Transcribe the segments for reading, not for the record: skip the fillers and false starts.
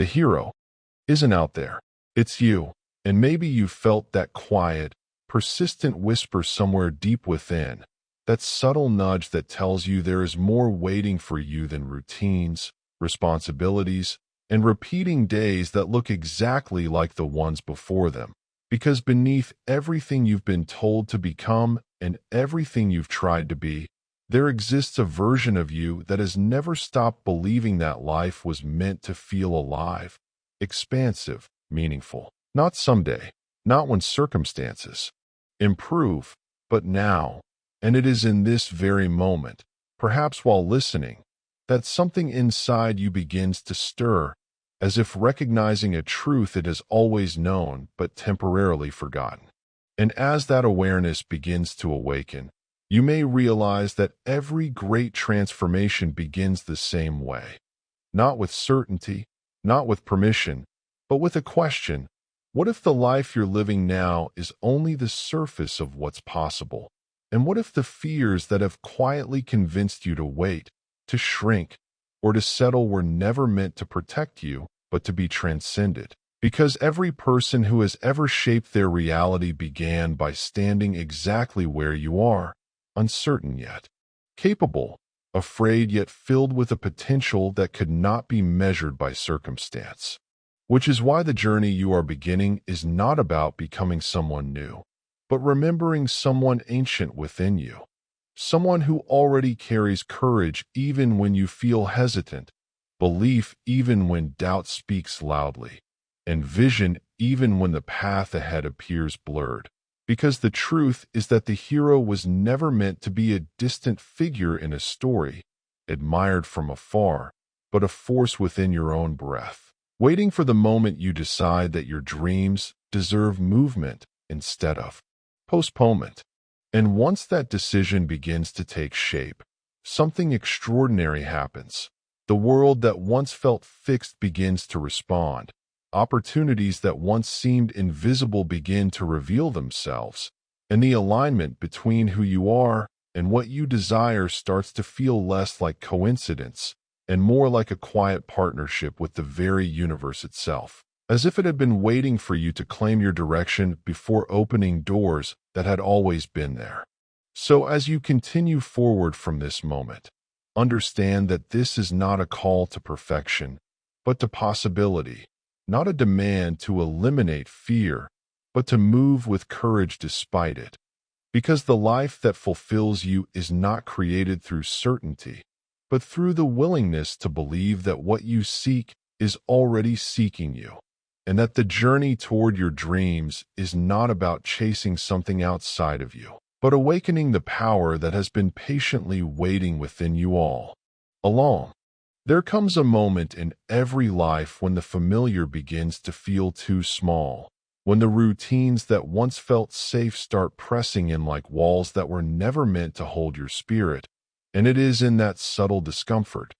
The hero isn't out there. It's you. And maybe you felt that quiet, persistent whisper somewhere deep within, that subtle nudge that tells you there is more waiting for you than routines, responsibilities, and repeating days that look exactly like the ones before them. Because beneath everything you've been told to become and everything you've tried to be, there exists a version of you that has never stopped believing that life was meant to feel alive, expansive, meaningful. Not someday, not when circumstances improve, but now. And it is in this very moment, perhaps while listening, that something inside you begins to stir, as if recognizing a truth it has always known but temporarily forgotten. And as that awareness begins to awaken, you may realize that every great transformation begins the same way. Not with certainty, not with permission, but with a question. What if the life you're living now is only the surface of what's possible? And what if the fears that have quietly convinced you to wait, to shrink, or to settle were never meant to protect you, but to be transcended? Because every person who has ever shaped their reality began by standing exactly where you are, uncertain yet, capable, afraid yet filled with a potential that could not be measured by circumstance. Which is why the journey you are beginning is not about becoming someone new, but remembering someone ancient within you, someone who already carries courage even when you feel hesitant, belief even when doubt speaks loudly, and vision even when the path ahead appears blurred. Because the truth is that the hero was never meant to be a distant figure in a story, admired from afar, but a force within your own breath, waiting for the moment you decide that your dreams deserve movement instead of postponement. And once that decision begins to take shape, something extraordinary happens. The world that once felt fixed begins to respond. Opportunities that once seemed invisible begin to reveal themselves, and the alignment between who you are and what you desire starts to feel less like coincidence and more like a quiet partnership with the very universe itself, as if it had been waiting for you to claim your direction before opening doors that had always been there. So as you continue forward from this moment, understand that this is not a call to perfection, but to possibility. Not a demand to eliminate fear, but to move with courage despite it. Because the life that fulfills you is not created through certainty, but through the willingness to believe that what you seek is already seeking you, and that the journey toward your dreams is not about chasing something outside of you, but awakening the power that has been patiently waiting within you all along. There comes a moment in every life when the familiar begins to feel too small, when the routines that once felt safe start pressing in like walls that were never meant to hold your spirit. And it is in that subtle discomfort,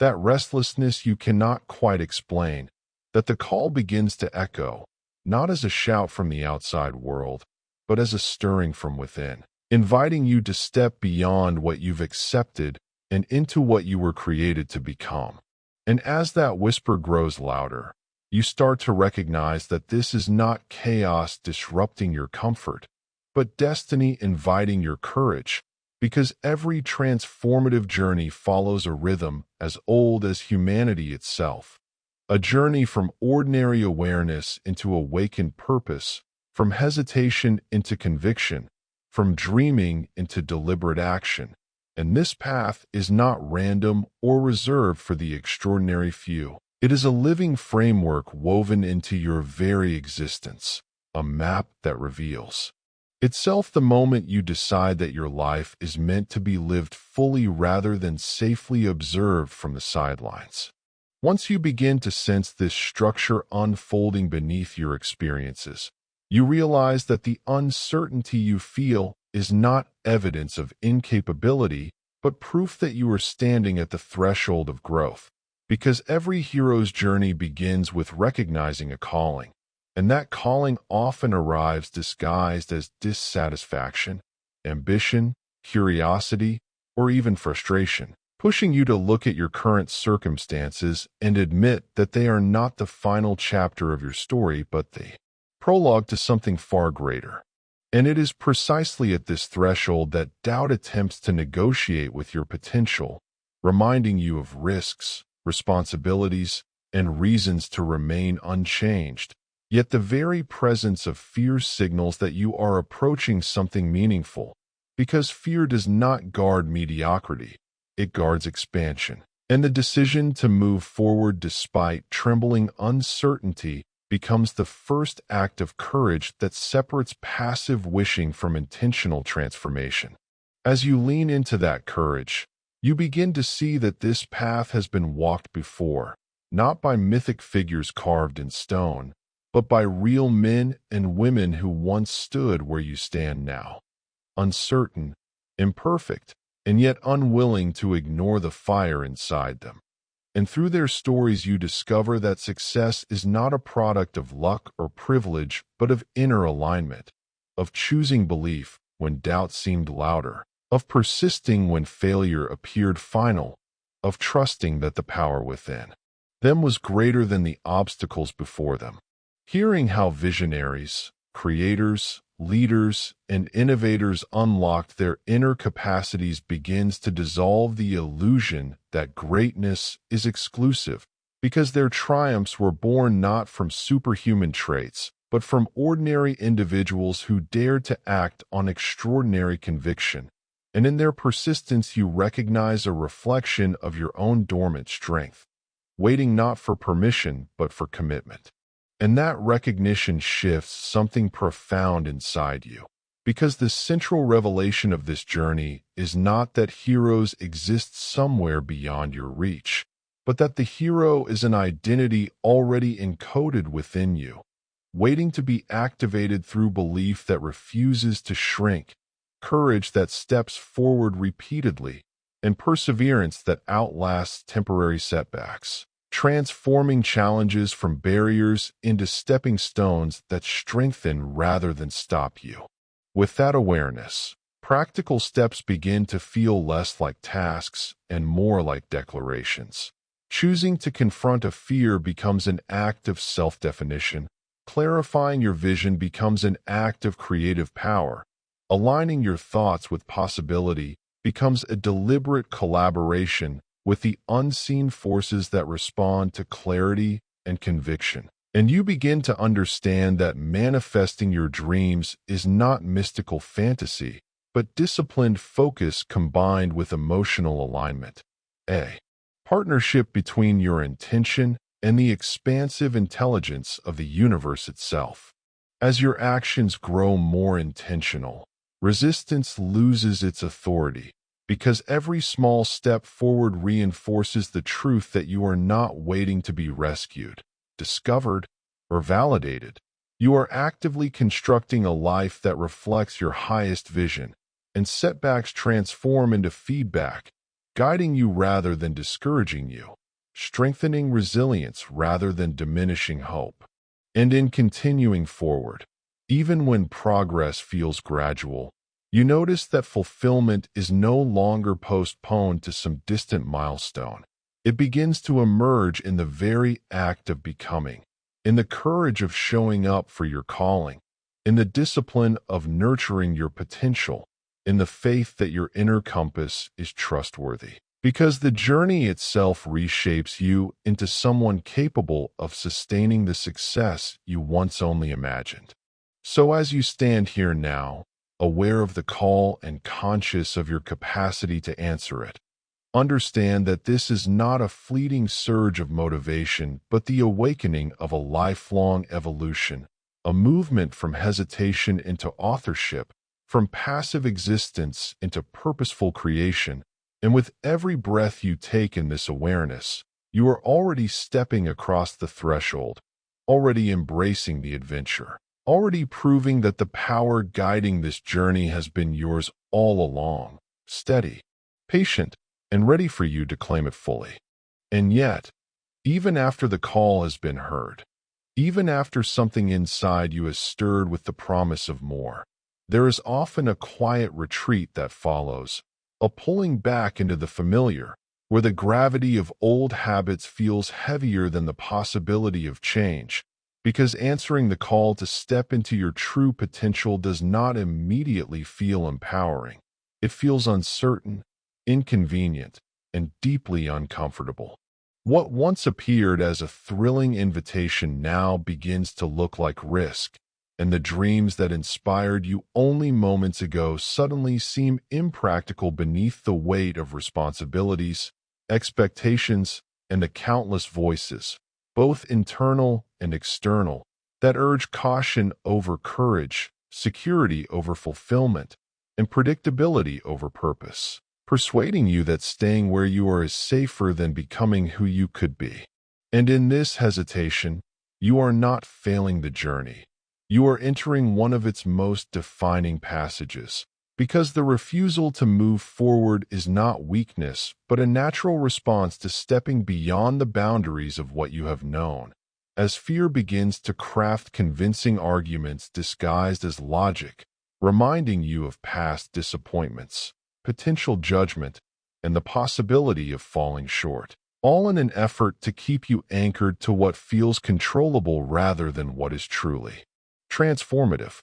that restlessness you cannot quite explain, that the call begins to echo, not as a shout from the outside world, but as a stirring from within, inviting you to step beyond what you've accepted and into what you were created to become. And as that whisper grows louder, you start to recognize that this is not chaos disrupting your comfort, but destiny inviting your courage, because every transformative journey follows a rhythm as old as humanity itself, a journey from ordinary awareness into awakened purpose, from hesitation into conviction, from dreaming into deliberate action. And this path is not random or reserved for the extraordinary few. It is a living framework woven into your very existence, a map that reveals itself the moment you decide that your life is meant to be lived fully rather than safely observed from the sidelines. Once you begin to sense this structure unfolding beneath your experiences, you realize that the uncertainty you feel is not evidence of incapability, but proof that you are standing at the threshold of growth. Because every hero's journey begins with recognizing a calling, and that calling often arrives disguised as dissatisfaction, ambition, curiosity, or even frustration. pushing you to look at your current circumstances and admit that they are not the final chapter of your story, but the prologue to something far greater. And it is precisely at this threshold that doubt attempts to negotiate with your potential, reminding you of risks, responsibilities, and reasons to remain unchanged. Yet the very presence of fear signals that you are approaching something meaningful, because fear does not guard mediocrity, it guards expansion. And the decision to move forward despite trembling uncertainty becomes the first act of courage that separates passive wishing from intentional transformation. As you lean into that courage, you begin to see that this path has been walked before, not by mythic figures carved in stone, but by real men and women who once stood where you stand now, uncertain, imperfect, and yet unwilling to ignore the fire inside them. And through their stories you discover that success is not a product of luck or privilege, but of inner alignment, of choosing belief when doubt seemed louder, of persisting when failure appeared final, of trusting that the power within them was greater than the obstacles before them. Hearing how visionaries, creators, leaders, and innovators unlocked their inner capacities begins to dissolve the illusion that greatness is exclusive, because their triumphs were born not from superhuman traits, but from ordinary individuals who dared to act on extraordinary conviction. And in their persistence you recognize a reflection of your own dormant strength, waiting not for permission, but for commitment. And that recognition shifts something profound inside you, because the central revelation of this journey is not that heroes exist somewhere beyond your reach, but that the hero is an identity already encoded within you, waiting to be activated through belief that refuses to shrink, courage that steps forward repeatedly, and perseverance that outlasts temporary setbacks, transforming challenges from barriers into stepping stones that strengthen rather than stop you. With that awareness, practical steps begin to feel less like tasks and more like declarations. Choosing to confront a fear becomes an act of self-definition. Clarifying your vision becomes an act of creative power. Aligning your thoughts with possibility becomes a deliberate collaboration with the unseen forces that respond to clarity and conviction. And you begin to understand that manifesting your dreams is not mystical fantasy, but disciplined focus combined with emotional alignment. A partnership between your intention and the expansive intelligence of the universe itself. As your actions grow more intentional, resistance loses its authority, because every small step forward reinforces the truth that you are not waiting to be rescued, discovered, or validated. You are actively constructing a life that reflects your highest vision, and setbacks transform into feedback, guiding you rather than discouraging you, strengthening resilience rather than diminishing hope. And in continuing forward, even when progress feels gradual, you notice that fulfillment is no longer postponed to some distant milestone. It begins to emerge in the very act of becoming, in the courage of showing up for your calling, in the discipline of nurturing your potential, in the faith that your inner compass is trustworthy. Because the journey itself reshapes you into someone capable of sustaining the success you once only imagined. So as you stand here now, aware of the call and conscious of your capacity to answer it, understand that this is not a fleeting surge of motivation, but the awakening of a lifelong evolution, a movement from hesitation into authorship, from passive existence into purposeful creation. And with every breath you take in this awareness, you are already stepping across the threshold, already embracing the adventure, already proving that the power guiding this journey has been yours all along, steady, patient, and ready for you to claim it fully. And yet, even after the call has been heard, even after something inside you is stirred with the promise of more, there is often a quiet retreat that follows, a pulling back into the familiar, where the gravity of old habits feels heavier than the possibility of change, because answering the call to step into your true potential does not immediately feel empowering. It feels uncertain, inconvenient, and deeply uncomfortable. What once appeared as a thrilling invitation now begins to look like risk, and the dreams that inspired you only moments ago suddenly seem impractical beneath the weight of responsibilities, expectations, and the countless voices, both internal and external, that urge caution over courage, security over fulfillment, and predictability over purpose, persuading you that staying where you are is safer than becoming who you could be. And in this hesitation, you are not failing the journey. You are entering one of its most defining passages, because the refusal to move forward is not weakness, but a natural response to stepping beyond the boundaries of what you have known. As fear begins to craft convincing arguments disguised as logic, reminding you of past disappointments, potential judgment, and the possibility of falling short, all in an effort to keep you anchored to what feels controllable rather than what is truly transformative.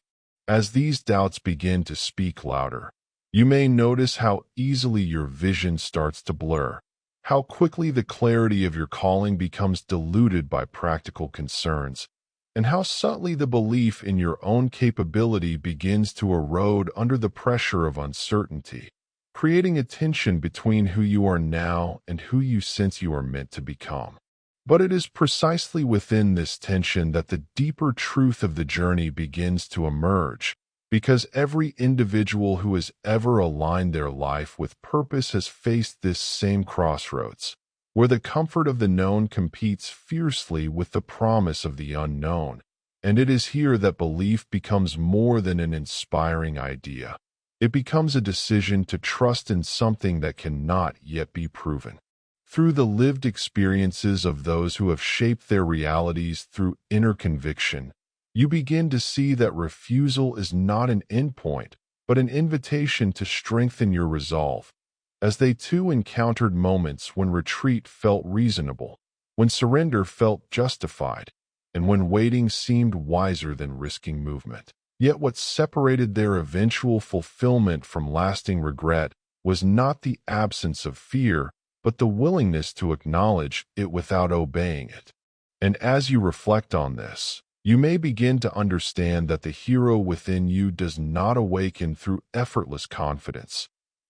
As these doubts begin to speak louder, you may notice how easily your vision starts to blur, how quickly the clarity of your calling becomes diluted by practical concerns, and how subtly the belief in your own capability begins to erode under the pressure of uncertainty, creating a tension between who you are now and who you sense you are meant to become. But it is precisely within this tension that the deeper truth of the journey begins to emerge, because every individual who has ever aligned their life with purpose has faced this same crossroads, where the comfort of the known competes fiercely with the promise of the unknown. And it is here that belief becomes more than an inspiring idea. It becomes a decision to trust in something that cannot yet be proven. Through the lived experiences of those who have shaped their realities through inner conviction, you begin to see that refusal is not an endpoint, but an invitation to strengthen your resolve, as they too encountered moments when retreat felt reasonable, when surrender felt justified, and when waiting seemed wiser than risking movement. Yet what separated their eventual fulfillment from lasting regret was not the absence of fear, but the willingness to acknowledge it without obeying it. And as you reflect on this, you may begin to understand that the hero within you does not awaken through effortless confidence,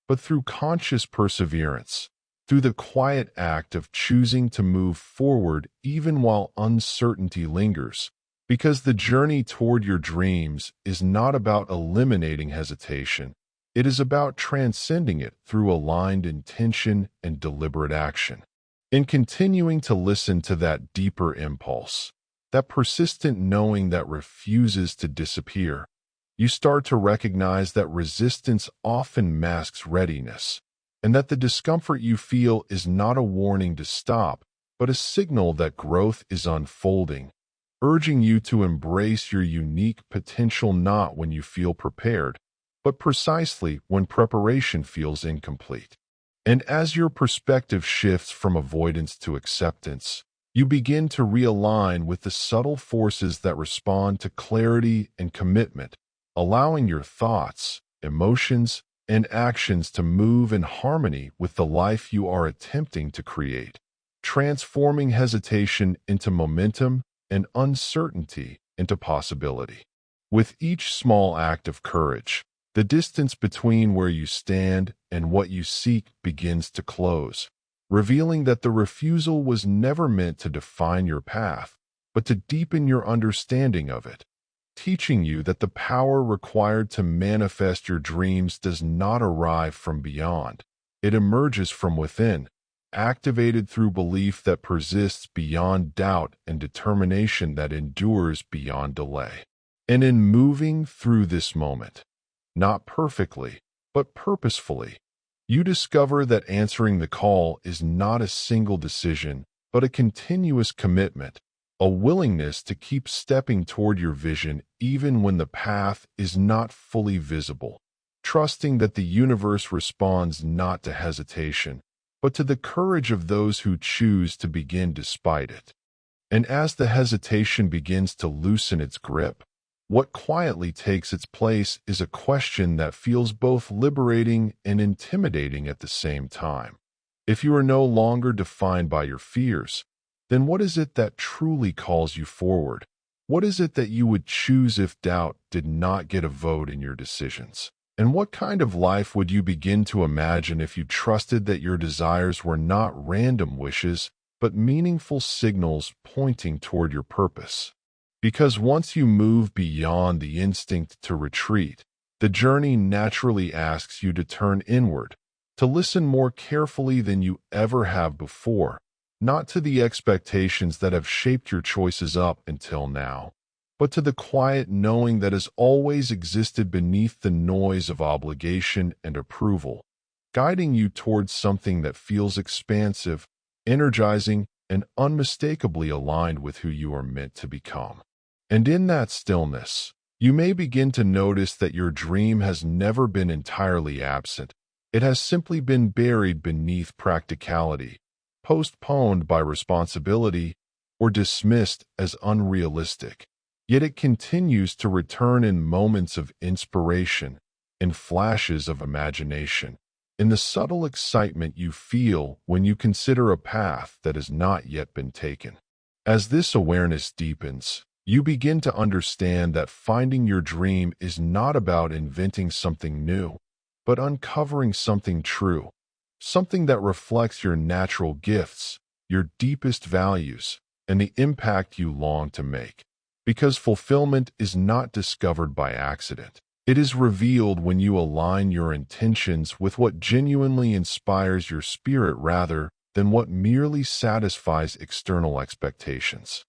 but through conscious perseverance, through the quiet act of choosing to move forward even while uncertainty lingers, because the journey toward your dreams is not about eliminating hesitation. It is about transcending it through aligned intention and deliberate action. In continuing to listen to that deeper impulse, that persistent knowing that refuses to disappear, you start to recognize that resistance often masks readiness, and that the discomfort you feel is not a warning to stop, but a signal that growth is unfolding, urging you to embrace your unique potential not when you feel prepared, but precisely when preparation feels incomplete. And as your perspective shifts from avoidance to acceptance, you begin to realign with the subtle forces that respond to clarity and commitment, allowing your thoughts, emotions, and actions to move in harmony with the life you are attempting to create, transforming hesitation into momentum and uncertainty into possibility. With each small act of courage, the distance between where you stand and what you seek begins to close, revealing that the refusal was never meant to define your path, but to deepen your understanding of it, teaching you that the power required to manifest your dreams does not arrive from beyond. It emerges from within, activated through belief that persists beyond doubt and determination that endures beyond delay. And in moving through this moment, not perfectly, but purposefully, you discover that answering the call is not a single decision, but a continuous commitment, a willingness to keep stepping toward your vision even when the path is not fully visible, trusting that the universe responds not to hesitation, but to the courage of those who choose to begin despite it. And as the hesitation begins to loosen its grip, what quietly takes its place is a question that feels both liberating and intimidating at the same time. If you are no longer defined by your fears, then what is it that truly calls you forward? What is it that you would choose if doubt did not get a vote in your decisions? And what kind of life would you begin to imagine if you trusted that your desires were not random wishes, but meaningful signals pointing toward your purpose? Because once you move beyond the instinct to retreat, the journey naturally asks you to turn inward, to listen more carefully than you ever have before, not to the expectations that have shaped your choices up until now, but to the quiet knowing that has always existed beneath the noise of obligation and approval, guiding you towards something that feels expansive, energizing, and unmistakably aligned with who you are meant to become. And in that stillness, you may begin to notice that your dream has never been entirely absent. It has simply been buried beneath practicality, postponed by responsibility, or dismissed as unrealistic. Yet it continues to return in moments of inspiration, in flashes of imagination, in the subtle excitement you feel when you consider a path that has not yet been taken. As this awareness deepens, you begin to understand that finding your dream is not about inventing something new, but uncovering something true, something that reflects your natural gifts, your deepest values, and the impact you long to make. Because fulfillment is not discovered by accident. It is revealed when you align your intentions with what genuinely inspires your spirit rather than what merely satisfies external expectations.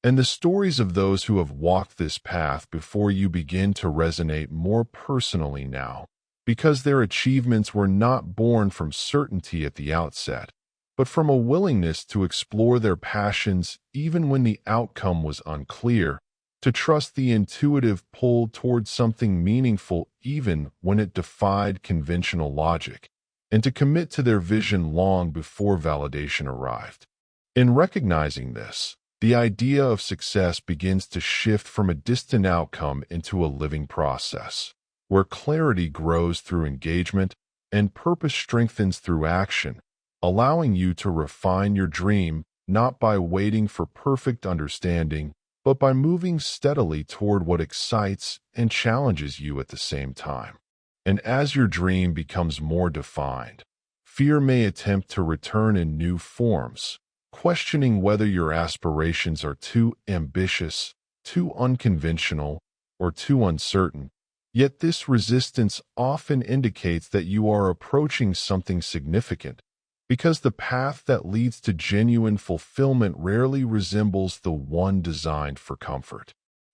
And the stories of those who have walked this path before you begin to resonate more personally now, because their achievements were not born from certainty at the outset, but from a willingness to explore their passions even when the outcome was unclear, to trust the intuitive pull towards something meaningful even when it defied conventional logic, and to commit to their vision long before validation arrived. In recognizing this, the idea of success begins to shift from a distant outcome into a living process, where clarity grows through engagement and purpose strengthens through action, allowing you to refine your dream not by waiting for perfect understanding, but by moving steadily toward what excites and challenges you at the same time. And as your dream becomes more defined, fear may attempt to return in new forms, questioning whether your aspirations are too ambitious, too unconventional, or too uncertain. Yet this resistance often indicates that you are approaching something significant, because the path that leads to genuine fulfillment rarely resembles the one designed for comfort.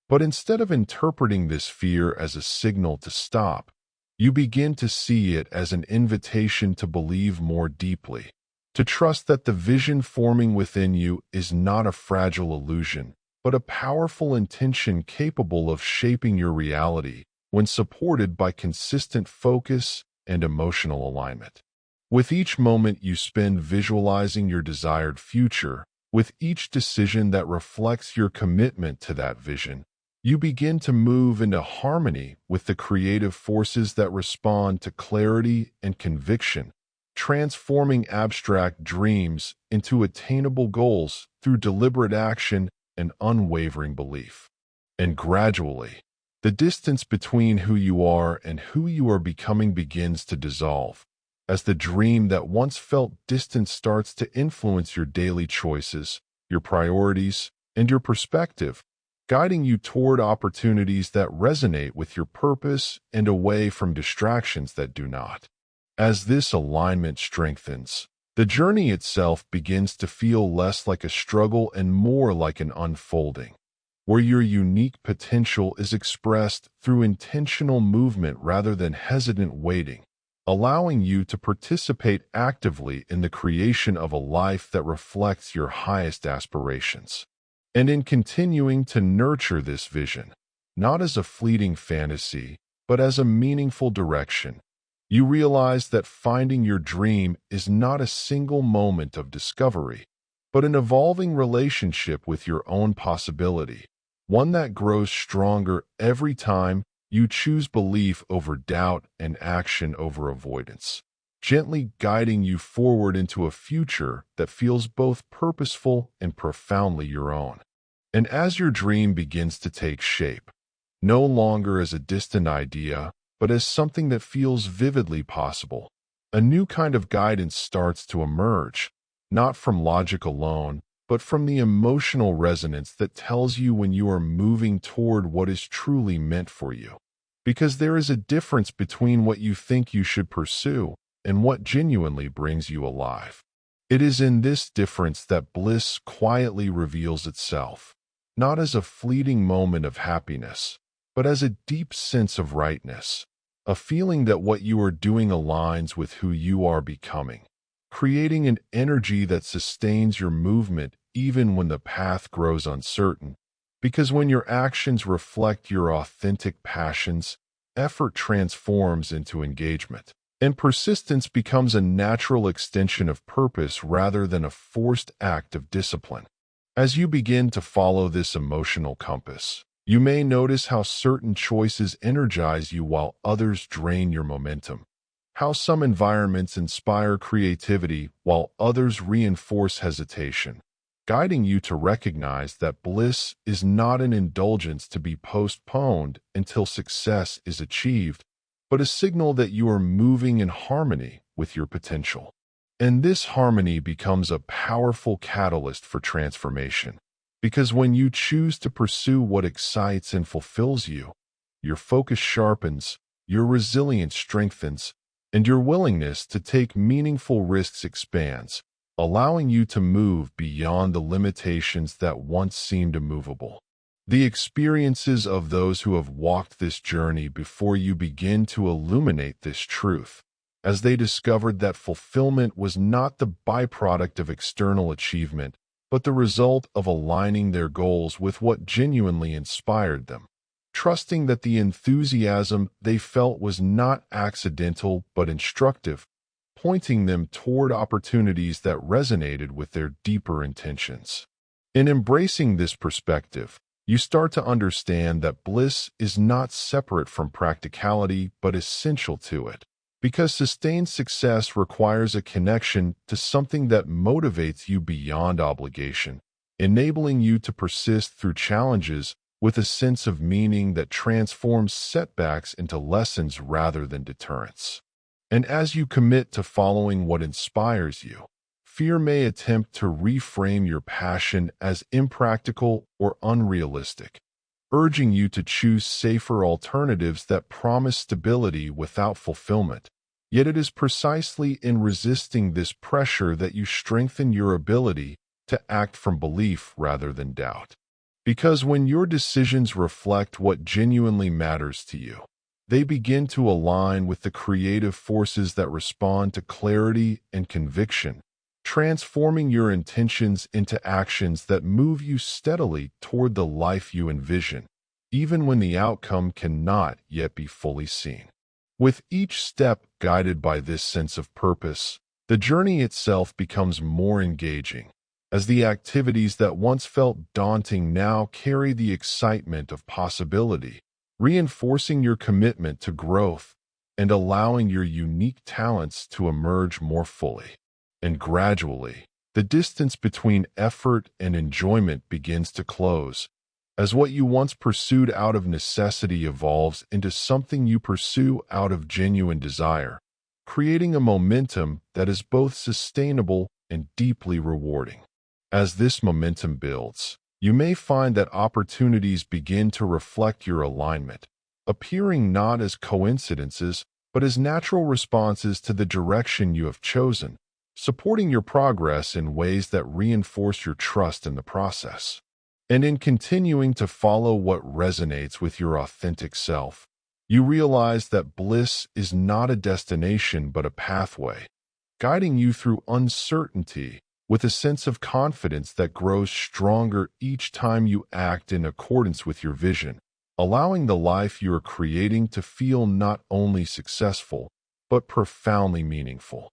But instead of interpreting this fear as a signal to stop, you begin to see it as an invitation to believe more deeply, to trust that the vision forming within you is not a fragile illusion, but a powerful intention capable of shaping your reality when supported by consistent focus and emotional alignment. With each moment you spend visualizing your desired future, with each decision that reflects your commitment to that vision, you begin to move into harmony with the creative forces that respond to clarity and conviction, transforming abstract dreams into attainable goals through deliberate action and unwavering belief. And gradually, the distance between who you are and who you are becoming begins to dissolve, as the dream that once felt distant starts to influence your daily choices, your priorities, and your perspective, guiding you toward opportunities that resonate with your purpose and away from distractions that do not. As this alignment strengthens, the journey itself begins to feel less like a struggle and more like an unfolding, where your unique potential is expressed through intentional movement rather than hesitant waiting, allowing you to participate actively in the creation of a life that reflects your highest aspirations. And in continuing to nurture this vision, not as a fleeting fantasy, but as a meaningful direction, You realize that finding your dream is not a single moment of discovery, but an evolving relationship with your own possibility, one that grows stronger every time you choose belief over doubt and action over avoidance, gently guiding you forward into a future that feels both purposeful and profoundly your own. And as your dream begins to take shape, no longer as a distant idea, but as something that feels vividly possible, a new kind of guidance starts to emerge, not from logic alone, but from the emotional resonance that tells you when you are moving toward what is truly meant for you. Because there is a difference between what you think you should pursue and what genuinely brings you alive. It is in this difference that bliss quietly reveals itself, not as a fleeting moment of happiness, but as a deep sense of rightness, a feeling that what you are doing aligns with who you are becoming, creating an energy that sustains your movement even when the path grows uncertain. Because when your actions reflect your authentic passions, effort transforms into engagement, and persistence becomes a natural extension of purpose rather than a forced act of discipline. As you begin to follow this emotional compass, you may notice how certain choices energize you while others drain your momentum, how some environments inspire creativity while others reinforce hesitation, guiding you to recognize that bliss is not an indulgence to be postponed until success is achieved, but a signal that you are moving in harmony with your potential. And this harmony becomes a powerful catalyst for transformation. Because when you choose to pursue what excites and fulfills you, your focus sharpens, your resilience strengthens, and your willingness to take meaningful risks expands, allowing you to move beyond the limitations that once seemed immovable. The experiences of those who have walked this journey before you begin to illuminate this truth, as they discovered that fulfillment was not the byproduct of external achievement, but the result of aligning their goals with what genuinely inspired them, trusting that the enthusiasm they felt was not accidental but instructive, pointing them toward opportunities that resonated with their deeper intentions. In embracing this perspective, you start to understand that bliss is not separate from practicality but essential to it, because sustained success requires a connection to something that motivates you beyond obligation, enabling you to persist through challenges with a sense of meaning that transforms setbacks into lessons rather than deterrents. And as you commit to following what inspires you, fear may attempt to reframe your passion as impractical or unrealistic, urging you to choose safer alternatives that promise stability without fulfillment. Yet it is precisely in resisting this pressure that you strengthen your ability to act from belief rather than doubt. Because when your decisions reflect what genuinely matters to you, they begin to align with the creative forces that respond to clarity and conviction, transforming your intentions into actions that move you steadily toward the life you envision, even when the outcome cannot yet be fully seen. With each step guided by this sense of purpose, the journey itself becomes more engaging, as the activities that once felt daunting now carry the excitement of possibility, reinforcing your commitment to growth and allowing your unique talents to emerge more fully. And gradually, the distance between effort and enjoyment begins to close, as what you once pursued out of necessity evolves into something you pursue out of genuine desire, creating a momentum that is both sustainable and deeply rewarding. As this momentum builds, you may find that opportunities begin to reflect your alignment, appearing not as coincidences, but as natural responses to the direction you have chosen, supporting your progress in ways that reinforce your trust in the process. And in continuing to follow what resonates with your authentic self, you realize that bliss is not a destination but a pathway, guiding you through uncertainty with a sense of confidence that grows stronger each time you act in accordance with your vision, allowing the life you are creating to feel not only successful, but profoundly meaningful.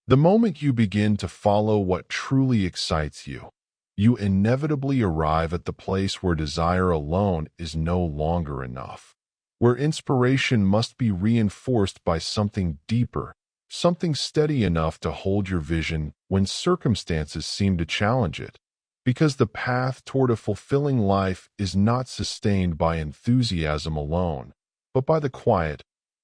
The moment you begin to follow what truly excites you, you inevitably arrive at the place where desire alone is no longer enough, where inspiration must be reinforced by something deeper, something steady enough to hold your vision when circumstances seem to challenge it. Because the path toward a fulfilling life is not sustained by enthusiasm alone, but by the quiet,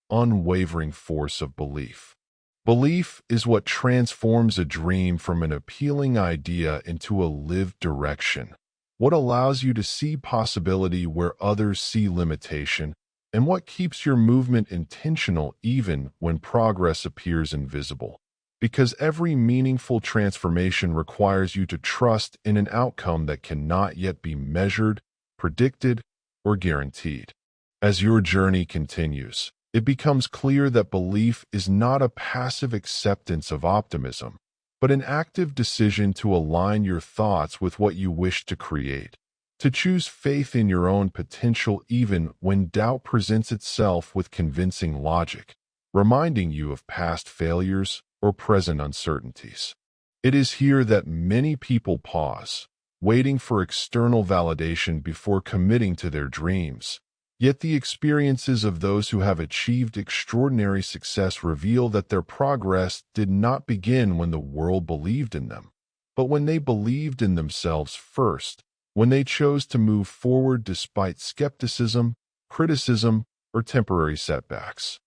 unwavering force of belief. Belief is what transforms a dream from an appealing idea into a lived direction, what allows you to see possibility where others see limitation, and what keeps your movement intentional even when progress appears invisible. Because every meaningful transformation requires you to trust in an outcome that cannot yet be measured, predicted, or guaranteed. As your journey continues, it becomes clear that belief is not a passive acceptance of optimism, but an active decision to align your thoughts with what you wish to create, to choose faith in your own potential even when doubt presents itself with convincing logic, reminding you of past failures or present uncertainties. It is here that many people pause, waiting for external validation before committing to their dreams. Yet the experiences of those who have achieved extraordinary success reveal that their progress did not begin when the world believed in them, but when they believed in themselves first, when they chose to move forward despite skepticism, criticism, or temporary setbacks.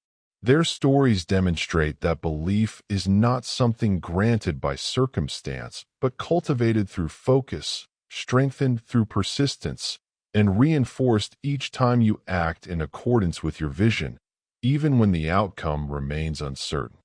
Their stories demonstrate that belief is not something granted by circumstance, but cultivated through focus, strengthened through persistence, and reinforced each time you act in accordance with your vision, even when the outcome remains uncertain.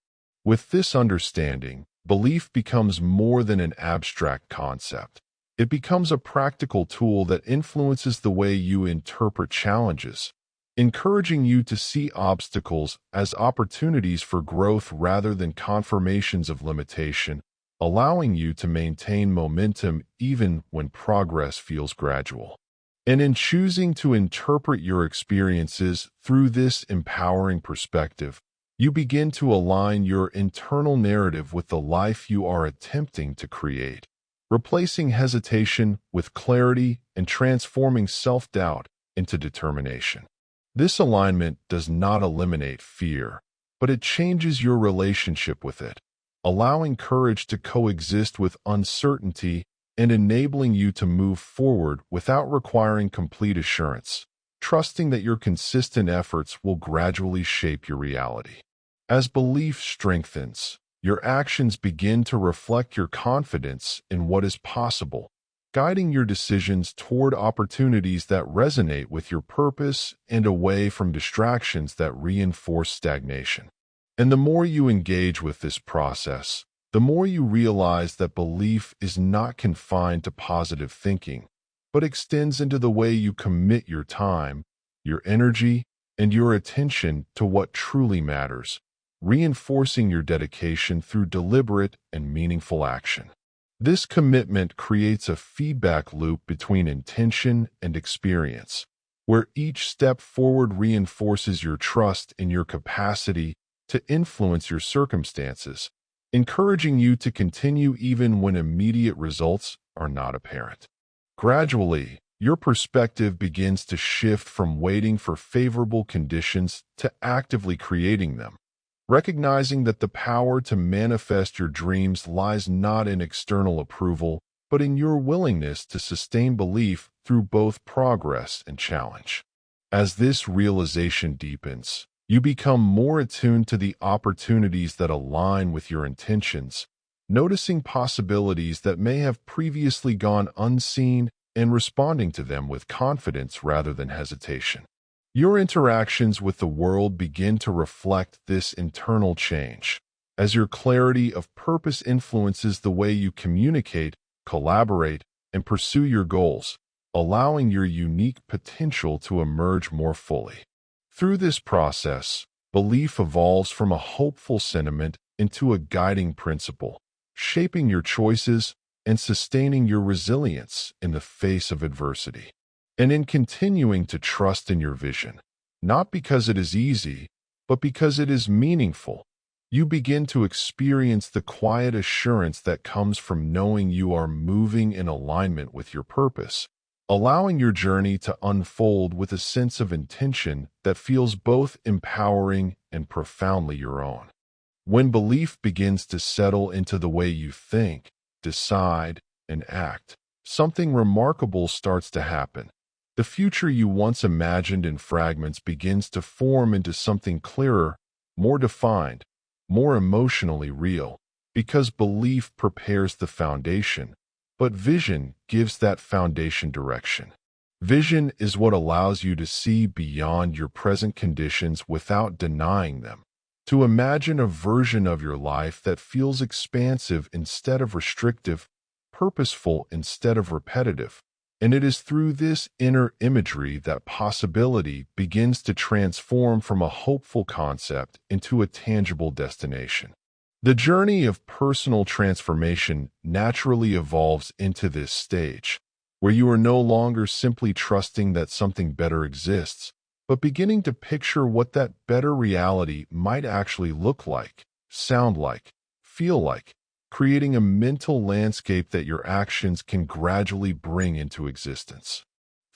With this understanding, belief becomes more than an abstract concept. It becomes a practical tool that influences the way you interpret challenges, encouraging you to see obstacles as opportunities for growth rather than confirmations of limitation, allowing you to maintain momentum even when progress feels gradual. And in choosing to interpret your experiences through this empowering perspective, you begin to align your internal narrative with the life you are attempting to create, replacing hesitation with clarity and transforming self-doubt into determination. This alignment does not eliminate fear, but it changes your relationship with it, allowing courage to coexist with uncertainty and enabling you to move forward without requiring complete assurance, trusting that your consistent efforts will gradually shape your reality. As belief strengthens, your actions begin to reflect your confidence in what is possible, guiding your decisions toward opportunities that resonate with your purpose and away from distractions that reinforce stagnation. And the more you engage with this process, the more you realize that belief is not confined to positive thinking, but extends into the way you commit your time, your energy, and your attention to what truly matters, reinforcing your dedication through deliberate and meaningful action. This commitment creates a feedback loop between intention and experience, where each step forward reinforces your trust in your capacity to influence your circumstances, encouraging you to continue even when immediate results are not apparent. Gradually, your perspective begins to shift from waiting for favorable conditions to actively creating them, recognizing that the power to manifest your dreams lies not in external approval, but in your willingness to sustain belief through both progress and challenge. As this realization deepens, you become more attuned to the opportunities that align with your intentions, noticing possibilities that may have previously gone unseen and responding to them with confidence rather than hesitation. Your interactions with the world begin to reflect this internal change, as your clarity of purpose influences the way you communicate, collaborate, and pursue your goals, allowing your unique potential to emerge more fully. Through this process, belief evolves from a hopeful sentiment into a guiding principle, shaping your choices and sustaining your resilience in the face of adversity. And in continuing to trust in your vision, not because it is easy, but because it is meaningful, You begin to experience the quiet assurance that comes from knowing you are moving in alignment with your purpose, allowing your journey to unfold with a sense of intention that feels both empowering and profoundly your own. When belief begins to settle into the way you think, decide, and act, something remarkable starts to happen. The future you once imagined in fragments begins to form into something clearer, more defined, more emotionally real, because belief prepares the foundation, but vision gives that foundation direction. Vision is what allows you to see beyond your present conditions without denying them, to imagine a version of your life that feels expansive instead of restrictive, purposeful instead of repetitive. And it is through this inner imagery that possibility begins to transform from a hopeful concept into a tangible destination. The journey of personal transformation naturally evolves into this stage, where you are no longer simply trusting that something better exists, but beginning to picture what that better reality might actually look like, sound like, feel like, creating a mental landscape that your actions can gradually bring into existence.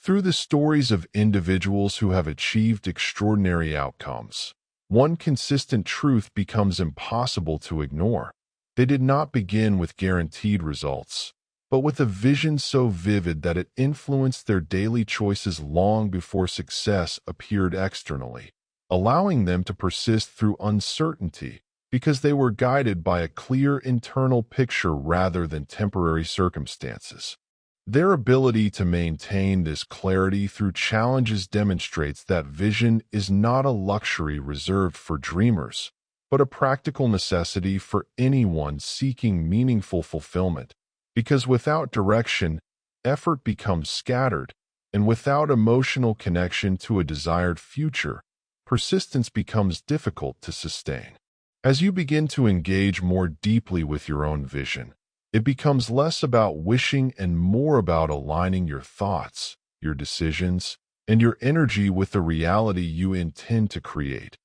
Through the stories of individuals who have achieved extraordinary outcomes, one consistent truth becomes impossible to ignore. They did not begin with guaranteed results, but with a vision so vivid that it influenced their daily choices long before success appeared externally, allowing them to persist through uncertainty because they were guided by a clear internal picture rather than temporary circumstances. Their ability to maintain this clarity through challenges demonstrates that vision is not a luxury reserved for dreamers, but a practical necessity for anyone seeking meaningful fulfillment. Because without direction, effort becomes scattered, and without emotional connection to a desired future, persistence becomes difficult to sustain. As you begin to engage more deeply with your own vision, it becomes less about wishing and more about aligning your thoughts, your decisions, and your energy with the reality you intend to create.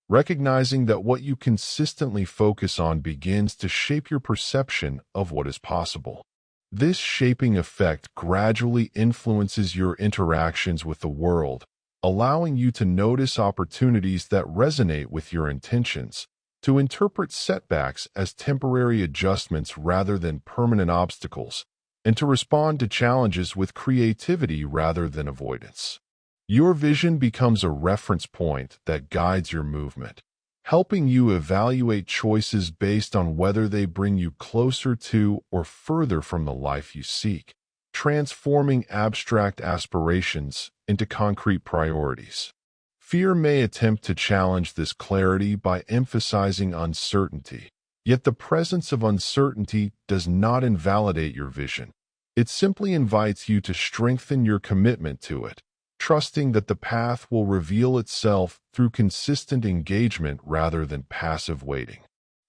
Recognizing that what you consistently focus on begins to shape your perception of what is possible. This shaping effect gradually influences your interactions with the world, allowing you to notice opportunities that resonate with your intentions, to interpret setbacks as temporary adjustments rather than permanent obstacles, and to respond to challenges with creativity rather than avoidance. Your vision becomes a reference point that guides your movement, helping you evaluate choices based on whether they bring you closer to or further from the life you seek, transforming abstract aspirations into concrete priorities. Fear may attempt to challenge this clarity by emphasizing uncertainty, yet the presence of uncertainty does not invalidate your vision. It simply invites you to strengthen your commitment to it, trusting that the path will reveal itself through consistent engagement rather than passive waiting.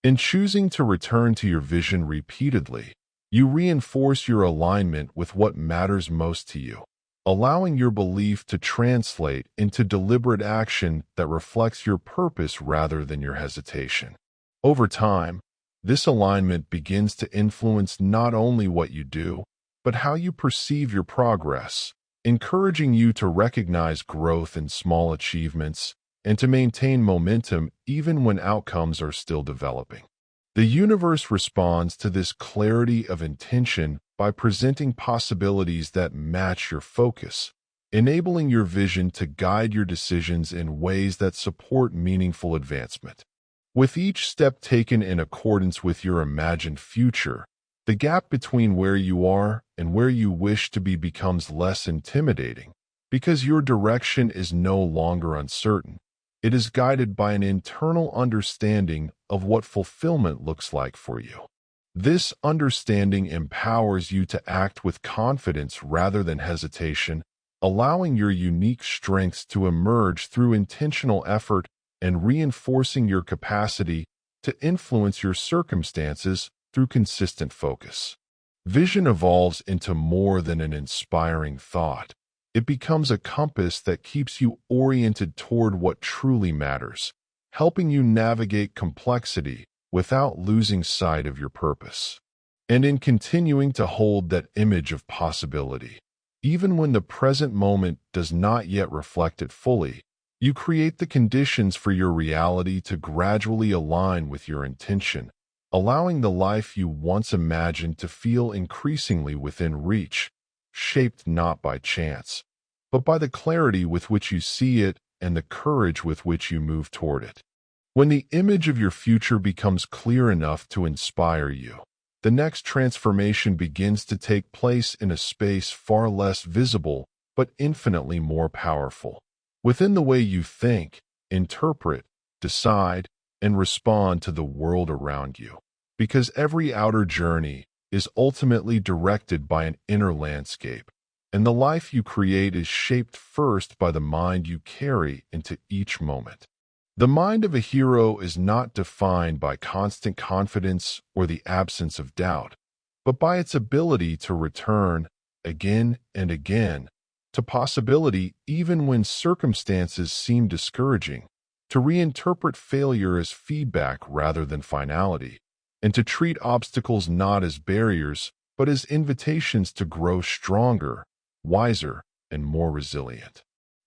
In choosing to return to your vision repeatedly, you reinforce your alignment with what matters most to you, allowing your belief to translate into deliberate action that reflects your purpose rather than your hesitation. Over time, this alignment begins to influence not only what you do, but how you perceive your progress, encouraging you to recognize growth in small achievements and to maintain momentum even when outcomes are still developing. The universe responds to this clarity of intention by presenting possibilities that match your focus, enabling your vision to guide your decisions in ways that support meaningful advancement. With each step taken in accordance with your imagined future, the gap between where you are and where you wish to be becomes less intimidating, because your direction is no longer uncertain. It is guided by an internal understanding of what fulfillment looks like for you. This understanding empowers you to act with confidence rather than hesitation, allowing your unique strengths to emerge through intentional effort and reinforcing your capacity to influence your circumstances through consistent focus. Vision evolves into more than an inspiring thought. It becomes a compass that keeps you oriented toward what truly matters, helping you navigate complexity without losing sight of your purpose. And in continuing to hold that image of possibility, even when the present moment does not yet reflect it fully, you create the conditions for your reality to gradually align with your intention, allowing the life you once imagined to feel increasingly within reach, shaped not by chance, but by the clarity with which you see it and the courage with which you move toward it. When the image of your future becomes clear enough to inspire you, the next transformation begins to take place in a space far less visible but infinitely more powerful. Within the way you think, interpret, decide, and respond to the world around you. Because every outer journey is ultimately directed by an inner landscape, and the life you create is shaped first by the mind you carry into each moment. The mind of a hero is not defined by constant confidence or the absence of doubt, but by its ability to return, again and again, to possibility even when circumstances seem discouraging, to reinterpret failure as feedback rather than finality, and to treat obstacles not as barriers but as invitations to grow stronger, wiser, and more resilient.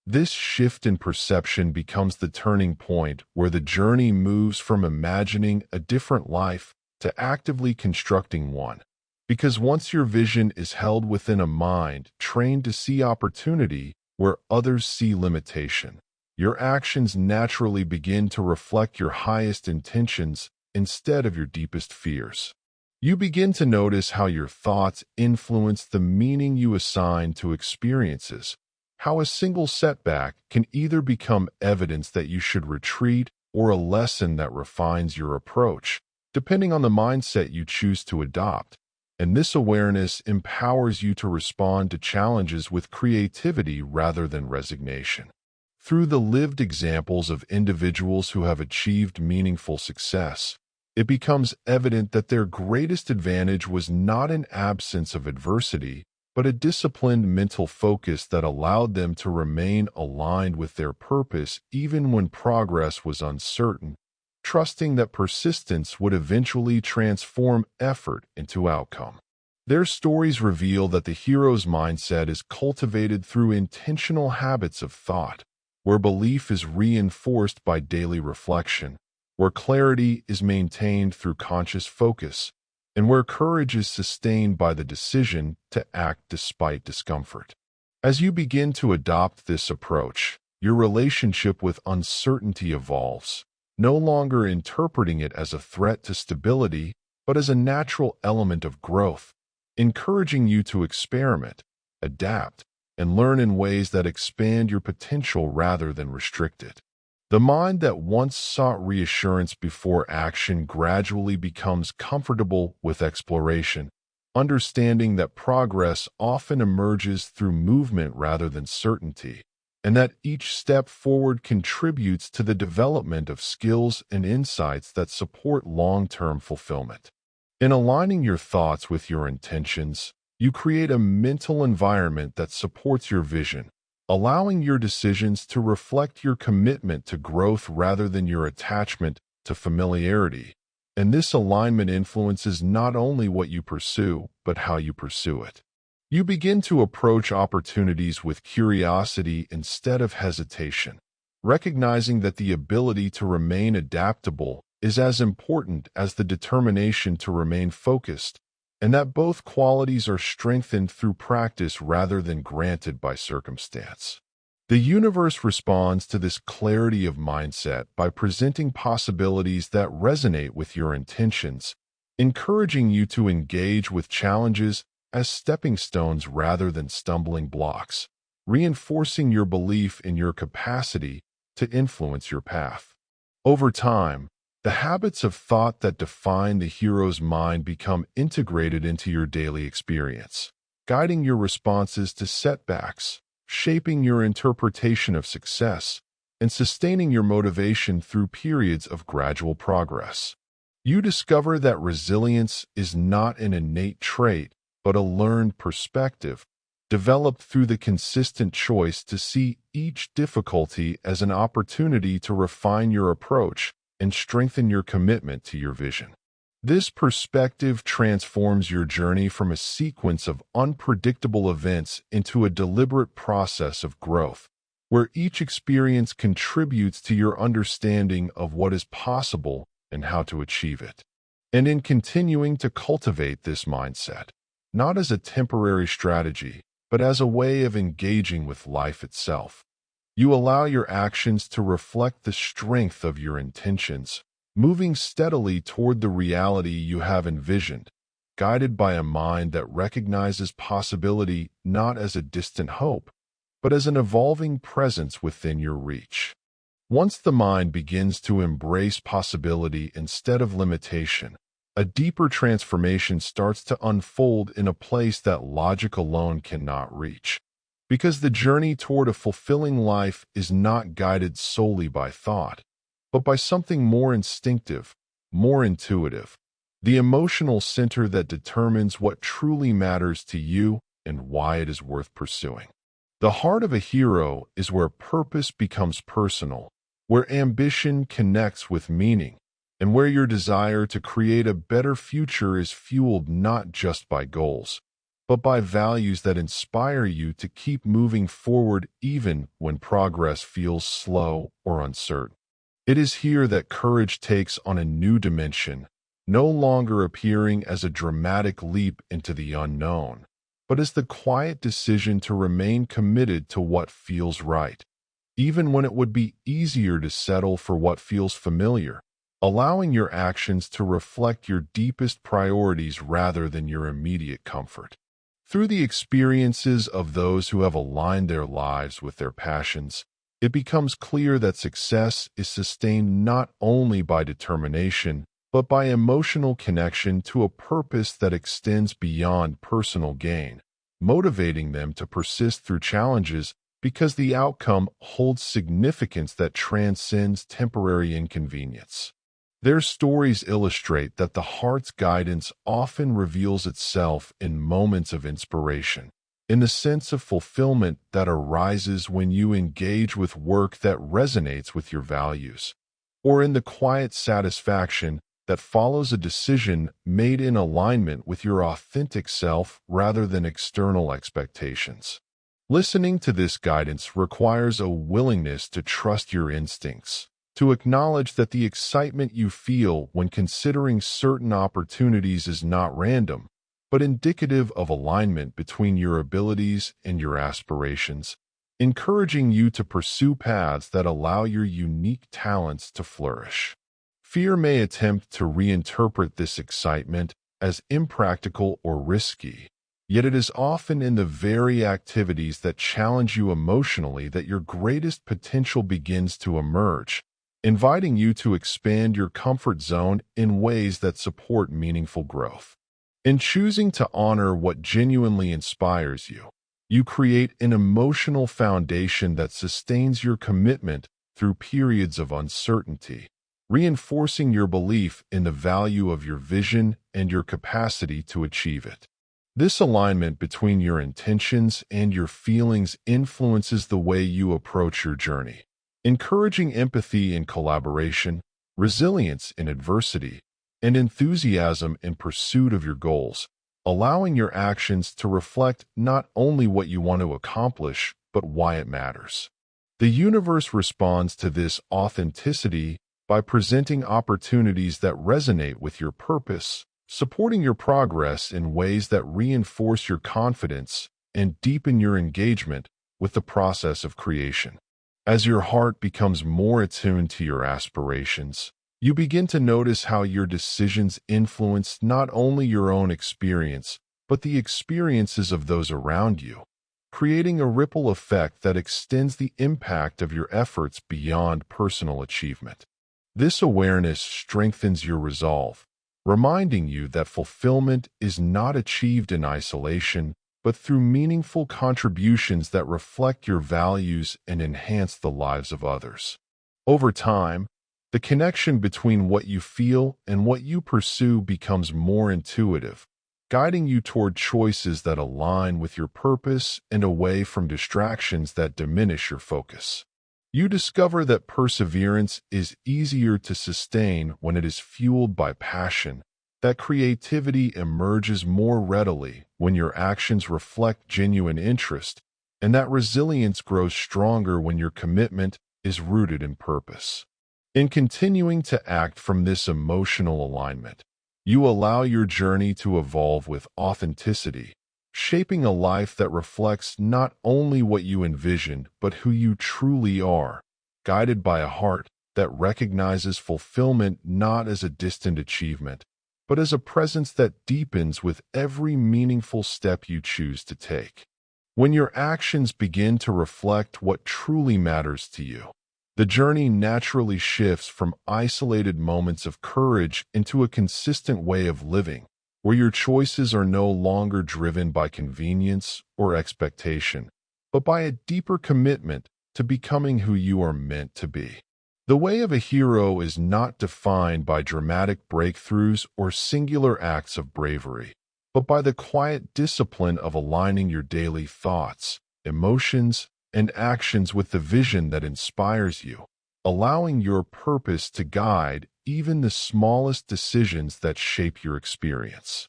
This shift in perception becomes the turning point where the journey moves from imagining a different life to actively constructing one. Because once your vision is held within a mind trained to see opportunity where others see limitation, your actions naturally begin to reflect your highest intentions instead of your deepest fears. You begin to notice how your thoughts influence the meaning you assign to experiences, how a single setback can either become evidence that you should retreat or a lesson that refines your approach, depending on the mindset you choose to adopt. And this awareness empowers you to respond to challenges with creativity rather than resignation. Through the lived examples of individuals who have achieved meaningful success, it becomes evident that their greatest advantage was not an absence of adversity, but a disciplined mental focus that allowed them to remain aligned with their purpose even when progress was uncertain, trusting that persistence would eventually transform effort into outcome. Their stories reveal that the hero's mindset is cultivated through intentional habits of thought, where belief is reinforced by daily reflection, where clarity is maintained through conscious focus, and where courage is sustained by the decision to act despite discomfort. As you begin to adopt this approach, your relationship with uncertainty evolves, no longer interpreting it as a threat to stability, but as a natural element of growth, encouraging you to experiment, adapt, and learn in ways that expand your potential rather than restrict it. The mind that once sought reassurance before action gradually becomes comfortable with exploration, understanding that progress often emerges through movement rather than certainty, and that each step forward contributes to the development of skills and insights that support long-term fulfillment. In aligning your thoughts with your intentions, you create a mental environment that supports your vision, allowing your decisions to reflect your commitment to growth rather than your attachment to familiarity. And this alignment influences not only what you pursue, but how you pursue it. You begin to approach opportunities with curiosity instead of hesitation, recognizing that the ability to remain adaptable is as important as the determination to remain focused, and that both qualities are strengthened through practice rather than granted by circumstance. The universe responds to this clarity of mindset by presenting possibilities that resonate with your intentions, encouraging you to engage with challenges as stepping stones rather than stumbling blocks, reinforcing your belief in your capacity to influence your path. Over time, the habits of thought that define the hero's mind become integrated into your daily experience, guiding your responses to setbacks, shaping your interpretation of success, and sustaining your motivation through periods of gradual progress. You discover that resilience is not an innate trait, but a learned perspective, developed through the consistent choice to see each difficulty as an opportunity to refine your approach and strengthen your commitment to your vision. This perspective transforms your journey from a sequence of unpredictable events into a deliberate process of growth, where each experience contributes to your understanding of what is possible and how to achieve it. And in continuing to cultivate this mindset, not as a temporary strategy, but as a way of engaging with life itself, you allow your actions to reflect the strength of your intentions, moving steadily toward the reality you have envisioned, guided by a mind that recognizes possibility not as a distant hope, but as an evolving presence within your reach. Once the mind begins to embrace possibility instead of limitation, a deeper transformation starts to unfold in a place that logic alone cannot reach. Because the journey toward a fulfilling life is not guided solely by thought, but by something more instinctive, more intuitive, the emotional center that determines what truly matters to you and why it is worth pursuing. The heart of a hero is where purpose becomes personal, where ambition connects with meaning, and where your desire to create a better future is fueled not just by goals, but by values that inspire you to keep moving forward even when progress feels slow or uncertain. It is here that courage takes on a new dimension, no longer appearing as a dramatic leap into the unknown, but as the quiet decision to remain committed to what feels right, even when it would be easier to settle for what feels familiar, allowing your actions to reflect your deepest priorities rather than your immediate comfort. Through the experiences of those who have aligned their lives with their passions, it becomes clear that success is sustained not only by determination, but by emotional connection to a purpose that extends beyond personal gain, motivating them to persist through challenges because the outcome holds significance that transcends temporary inconvenience. Their stories illustrate that the heart's guidance often reveals itself in moments of inspiration, in the sense of fulfillment that arises when you engage with work that resonates with your values, or in the quiet satisfaction that follows a decision made in alignment with your authentic self rather than external expectations. Listening to this guidance requires a willingness to trust your instincts, to acknowledge that the excitement you feel when considering certain opportunities is not random, but indicative of alignment between your abilities and your aspirations, encouraging you to pursue paths that allow your unique talents to flourish. Fear may attempt to reinterpret this excitement as impractical or risky, yet it is often in the very activities that challenge you emotionally that your greatest potential begins to emerge, inviting you to expand your comfort zone in ways that support meaningful growth. In choosing to honor what genuinely inspires you, you create an emotional foundation that sustains your commitment through periods of uncertainty, reinforcing your belief in the value of your vision and your capacity to achieve it. This alignment between your intentions and your feelings influences the way you approach your journey, encouraging empathy in collaboration, resilience in adversity, and enthusiasm in pursuit of your goals, allowing your actions to reflect not only what you want to accomplish, but why it matters. The universe responds to this authenticity by presenting opportunities that resonate with your purpose, supporting your progress in ways that reinforce your confidence and deepen your engagement with the process of creation. As your heart becomes more attuned to your aspirations, you begin to notice how your decisions influence not only your own experience, but the experiences of those around you, creating a ripple effect that extends the impact of your efforts beyond personal achievement. This awareness strengthens your resolve, reminding you that fulfillment is not achieved in isolation, but through meaningful contributions that reflect your values and enhance the lives of others. Over time, the connection between what you feel and what you pursue becomes more intuitive, guiding you toward choices that align with your purpose and away from distractions that diminish your focus. You discover that perseverance is easier to sustain when it is fueled by passion, that creativity emerges more readily when your actions reflect genuine interest, and that resilience grows stronger when your commitment is rooted in purpose. In continuing to act from this emotional alignment, you allow your journey to evolve with authenticity, shaping a life that reflects not only what you envisioned, but who you truly are, guided by a heart that recognizes fulfillment not as a distant achievement, but as a presence that deepens with every meaningful step you choose to take. When your actions begin to reflect what truly matters to you, the journey naturally shifts from isolated moments of courage into a consistent way of living, where your choices are no longer driven by convenience or expectation, but by a deeper commitment to becoming who you are meant to be. The way of a hero is not defined by dramatic breakthroughs or singular acts of bravery, but by the quiet discipline of aligning your daily thoughts, emotions, and actions with the vision that inspires you, allowing your purpose to guide even the smallest decisions that shape your experience.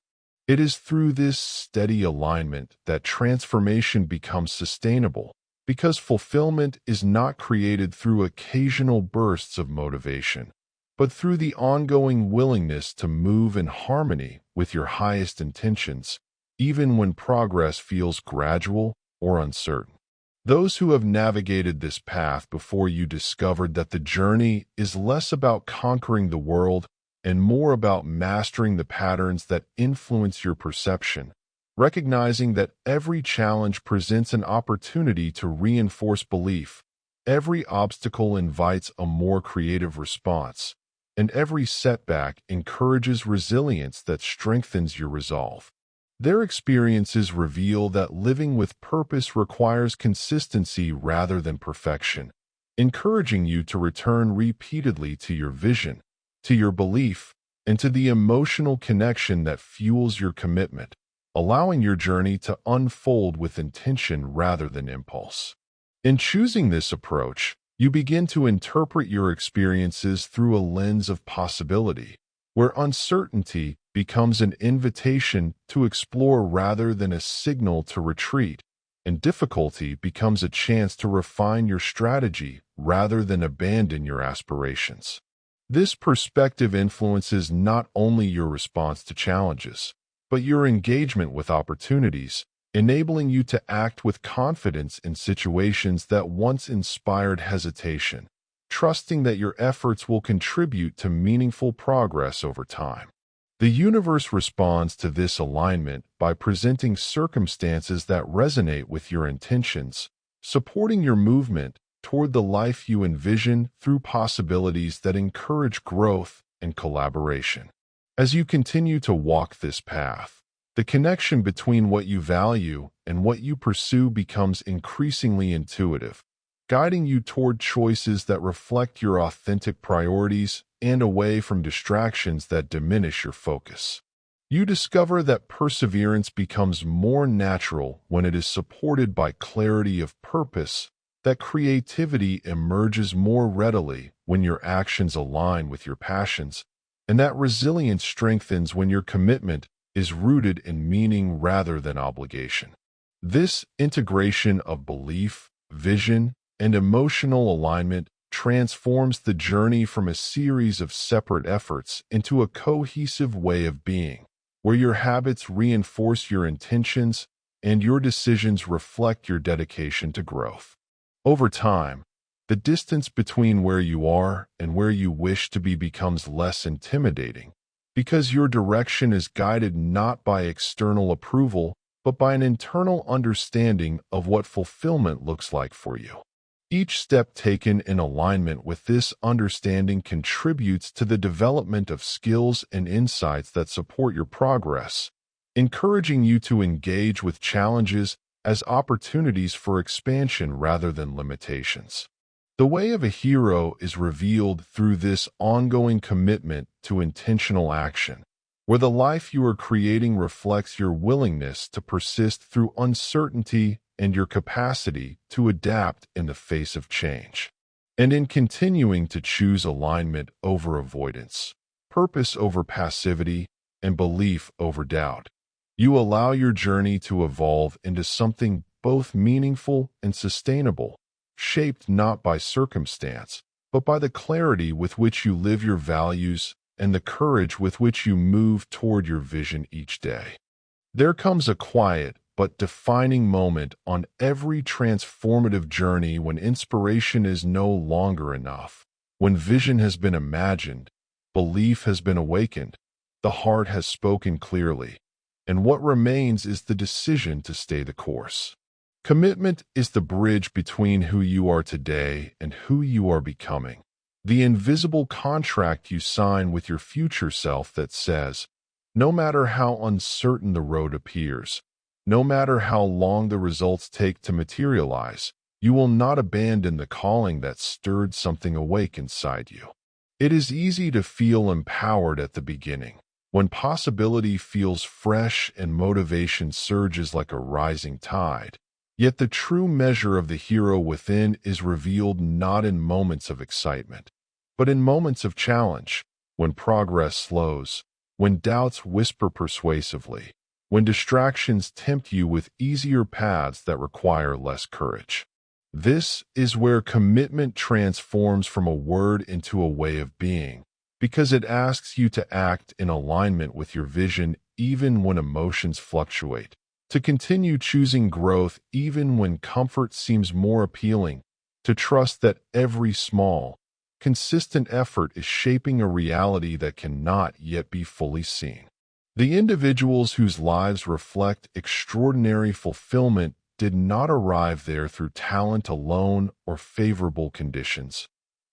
It is through this steady alignment that transformation becomes sustainable, because fulfillment is not created through occasional bursts of motivation, but through the ongoing willingness to move in harmony with your highest intentions, even when progress feels gradual or uncertain. Those who have navigated this path before you discovered that the journey is less about conquering the world and more about mastering the patterns that influence your perception, recognizing that every challenge presents an opportunity to reinforce belief, every obstacle invites a more creative response, and every setback encourages resilience that strengthens your resolve. Their experiences reveal that living with purpose requires consistency rather than perfection, encouraging you to return repeatedly to your vision, to your belief, and to the emotional connection that fuels your commitment, allowing your journey to unfold with intention rather than impulse. In choosing this approach, you begin to interpret your experiences through a lens of possibility, where uncertainty becomes an invitation to explore rather than a signal to retreat, and difficulty becomes a chance to refine your strategy rather than abandon your aspirations. This perspective influences not only your response to challenges, but your engagement with opportunities, enabling you to act with confidence in situations that once inspired hesitation, trusting that your efforts will contribute to meaningful progress over time. The universe responds to this alignment by presenting circumstances that resonate with your intentions, supporting your movement toward the life you envision through possibilities that encourage growth and collaboration. As you continue to walk this path, the connection between what you value and what you pursue becomes increasingly intuitive, guiding you toward choices that reflect your authentic priorities and away from distractions that diminish your focus. You discover that perseverance becomes more natural when it is supported by clarity of purpose, that creativity emerges more readily when your actions align with your passions, and that resilience strengthens when your commitment is rooted in meaning rather than obligation. This integration of belief, vision, and emotional alignment transforms the journey from a series of separate efforts into a cohesive way of being, where your habits reinforce your intentions and your decisions reflect your dedication to growth. Over time, the distance between where you are and where you wish to be becomes less intimidating, because your direction is guided not by external approval, but by an internal understanding of what fulfillment looks like for you. Each step taken in alignment with this understanding contributes to the development of skills and insights that support your progress, encouraging you to engage with challenges as opportunities for expansion rather than limitations. The way of a hero is revealed through this ongoing commitment to intentional action, where the life you are creating reflects your willingness to persist through uncertainty and your capacity to adapt in the face of change. And in continuing to choose alignment over avoidance, purpose over passivity, and belief over doubt, you allow your journey to evolve into something both meaningful and sustainable, shaped not by circumstance, but by the clarity with which you live your values and the courage with which you move toward your vision each day. There comes a quiet but defining moment on every transformative journey when inspiration is no longer enough, when vision has been imagined, belief has been awakened, the heart has spoken clearly, and what remains is the decision to stay the course. Commitment is the bridge between who you are today and who you are becoming. The invisible contract you sign with your future self that says, no matter how uncertain the road appears, no matter how long the results take to materialize, you will not abandon the calling that stirred something awake inside you. It is easy to feel empowered at the beginning, when possibility feels fresh and motivation surges like a rising tide. Yet the true measure of the hero within is revealed not in moments of excitement, but in moments of challenge, when progress slows, when doubts whisper persuasively, when distractions tempt you with easier paths that require less courage. This is where commitment transforms from a word into a way of being, because it asks you to act in alignment with your vision even when emotions fluctuate, to continue choosing growth even when comfort seems more appealing, to trust that every small, consistent effort is shaping a reality that cannot yet be fully seen. The individuals whose lives reflect extraordinary fulfillment did not arrive there through talent alone or favorable conditions,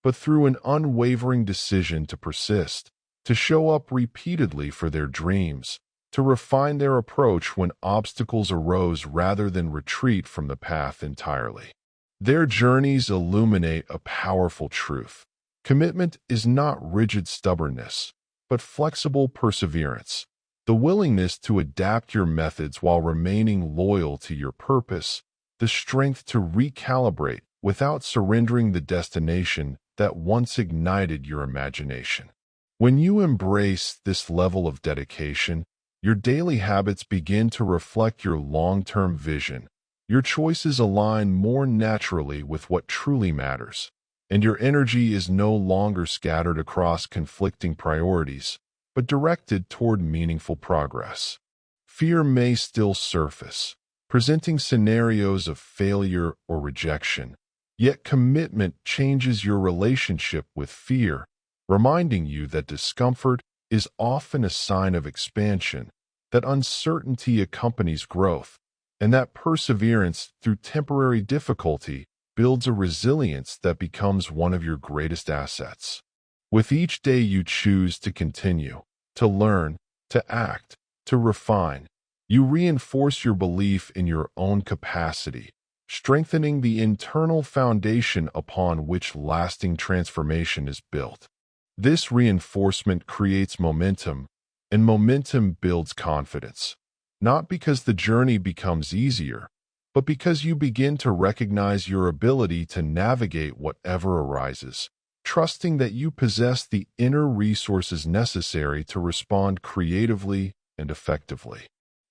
but through an unwavering decision to persist, to show up repeatedly for their dreams, to refine their approach when obstacles arose rather than retreat from the path entirely. Their journeys illuminate a powerful truth. Commitment is not rigid stubbornness, but flexible perseverance. The willingness to adapt your methods while remaining loyal to your purpose, the strength to recalibrate without surrendering the destination that once ignited your imagination. When you embrace this level of dedication, your daily habits begin to reflect your long-term vision. Your choices align more naturally with what truly matters, and your energy is no longer scattered across conflicting priorities, but directed toward meaningful progress. Fear may still surface, presenting scenarios of failure or rejection, yet commitment changes your relationship with fear, reminding you that discomfort is often a sign of expansion, that uncertainty accompanies growth, and that perseverance through temporary difficulty builds a resilience that becomes one of your greatest assets. With each day you choose to continue, to learn, to act, to refine, you reinforce your belief in your own capacity, strengthening the internal foundation upon which lasting transformation is built. This reinforcement creates momentum, and momentum builds confidence, not because the journey becomes easier, but because you begin to recognize your ability to navigate whatever arises, trusting that you possess the inner resources necessary to respond creatively and effectively.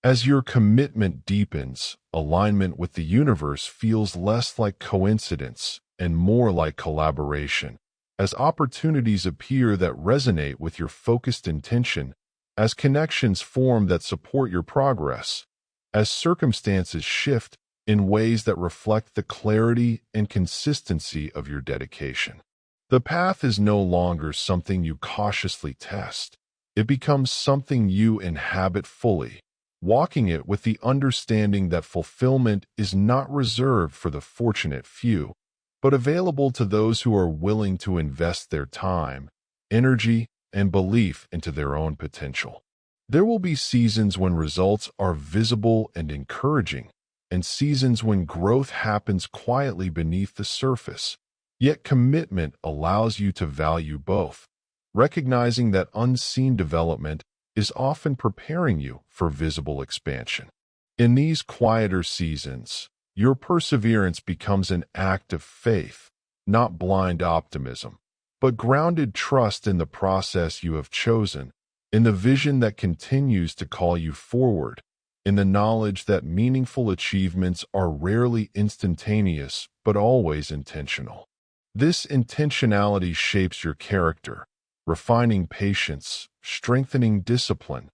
As your commitment deepens, alignment with the universe feels less like coincidence and more like collaboration. As opportunities appear that resonate with your focused intention, as connections form that support your progress, as circumstances shift in ways that reflect the clarity and consistency of your dedication. The path is no longer something you cautiously test. It becomes something you inhabit fully, walking it with the understanding that fulfillment is not reserved for the fortunate few, but available to those who are willing to invest their time, energy, and belief into their own potential. There will be seasons when results are visible and encouraging, and seasons when growth happens quietly beneath the surface. Yet commitment allows you to value both, recognizing that unseen development is often preparing you for visible expansion. In these quieter seasons, your perseverance becomes an act of faith, not blind optimism, but grounded trust in the process you have chosen, in the vision that continues to call you forward, in the knowledge that meaningful achievements are rarely instantaneous but always intentional. This intentionality shapes your character, refining patience, strengthening discipline,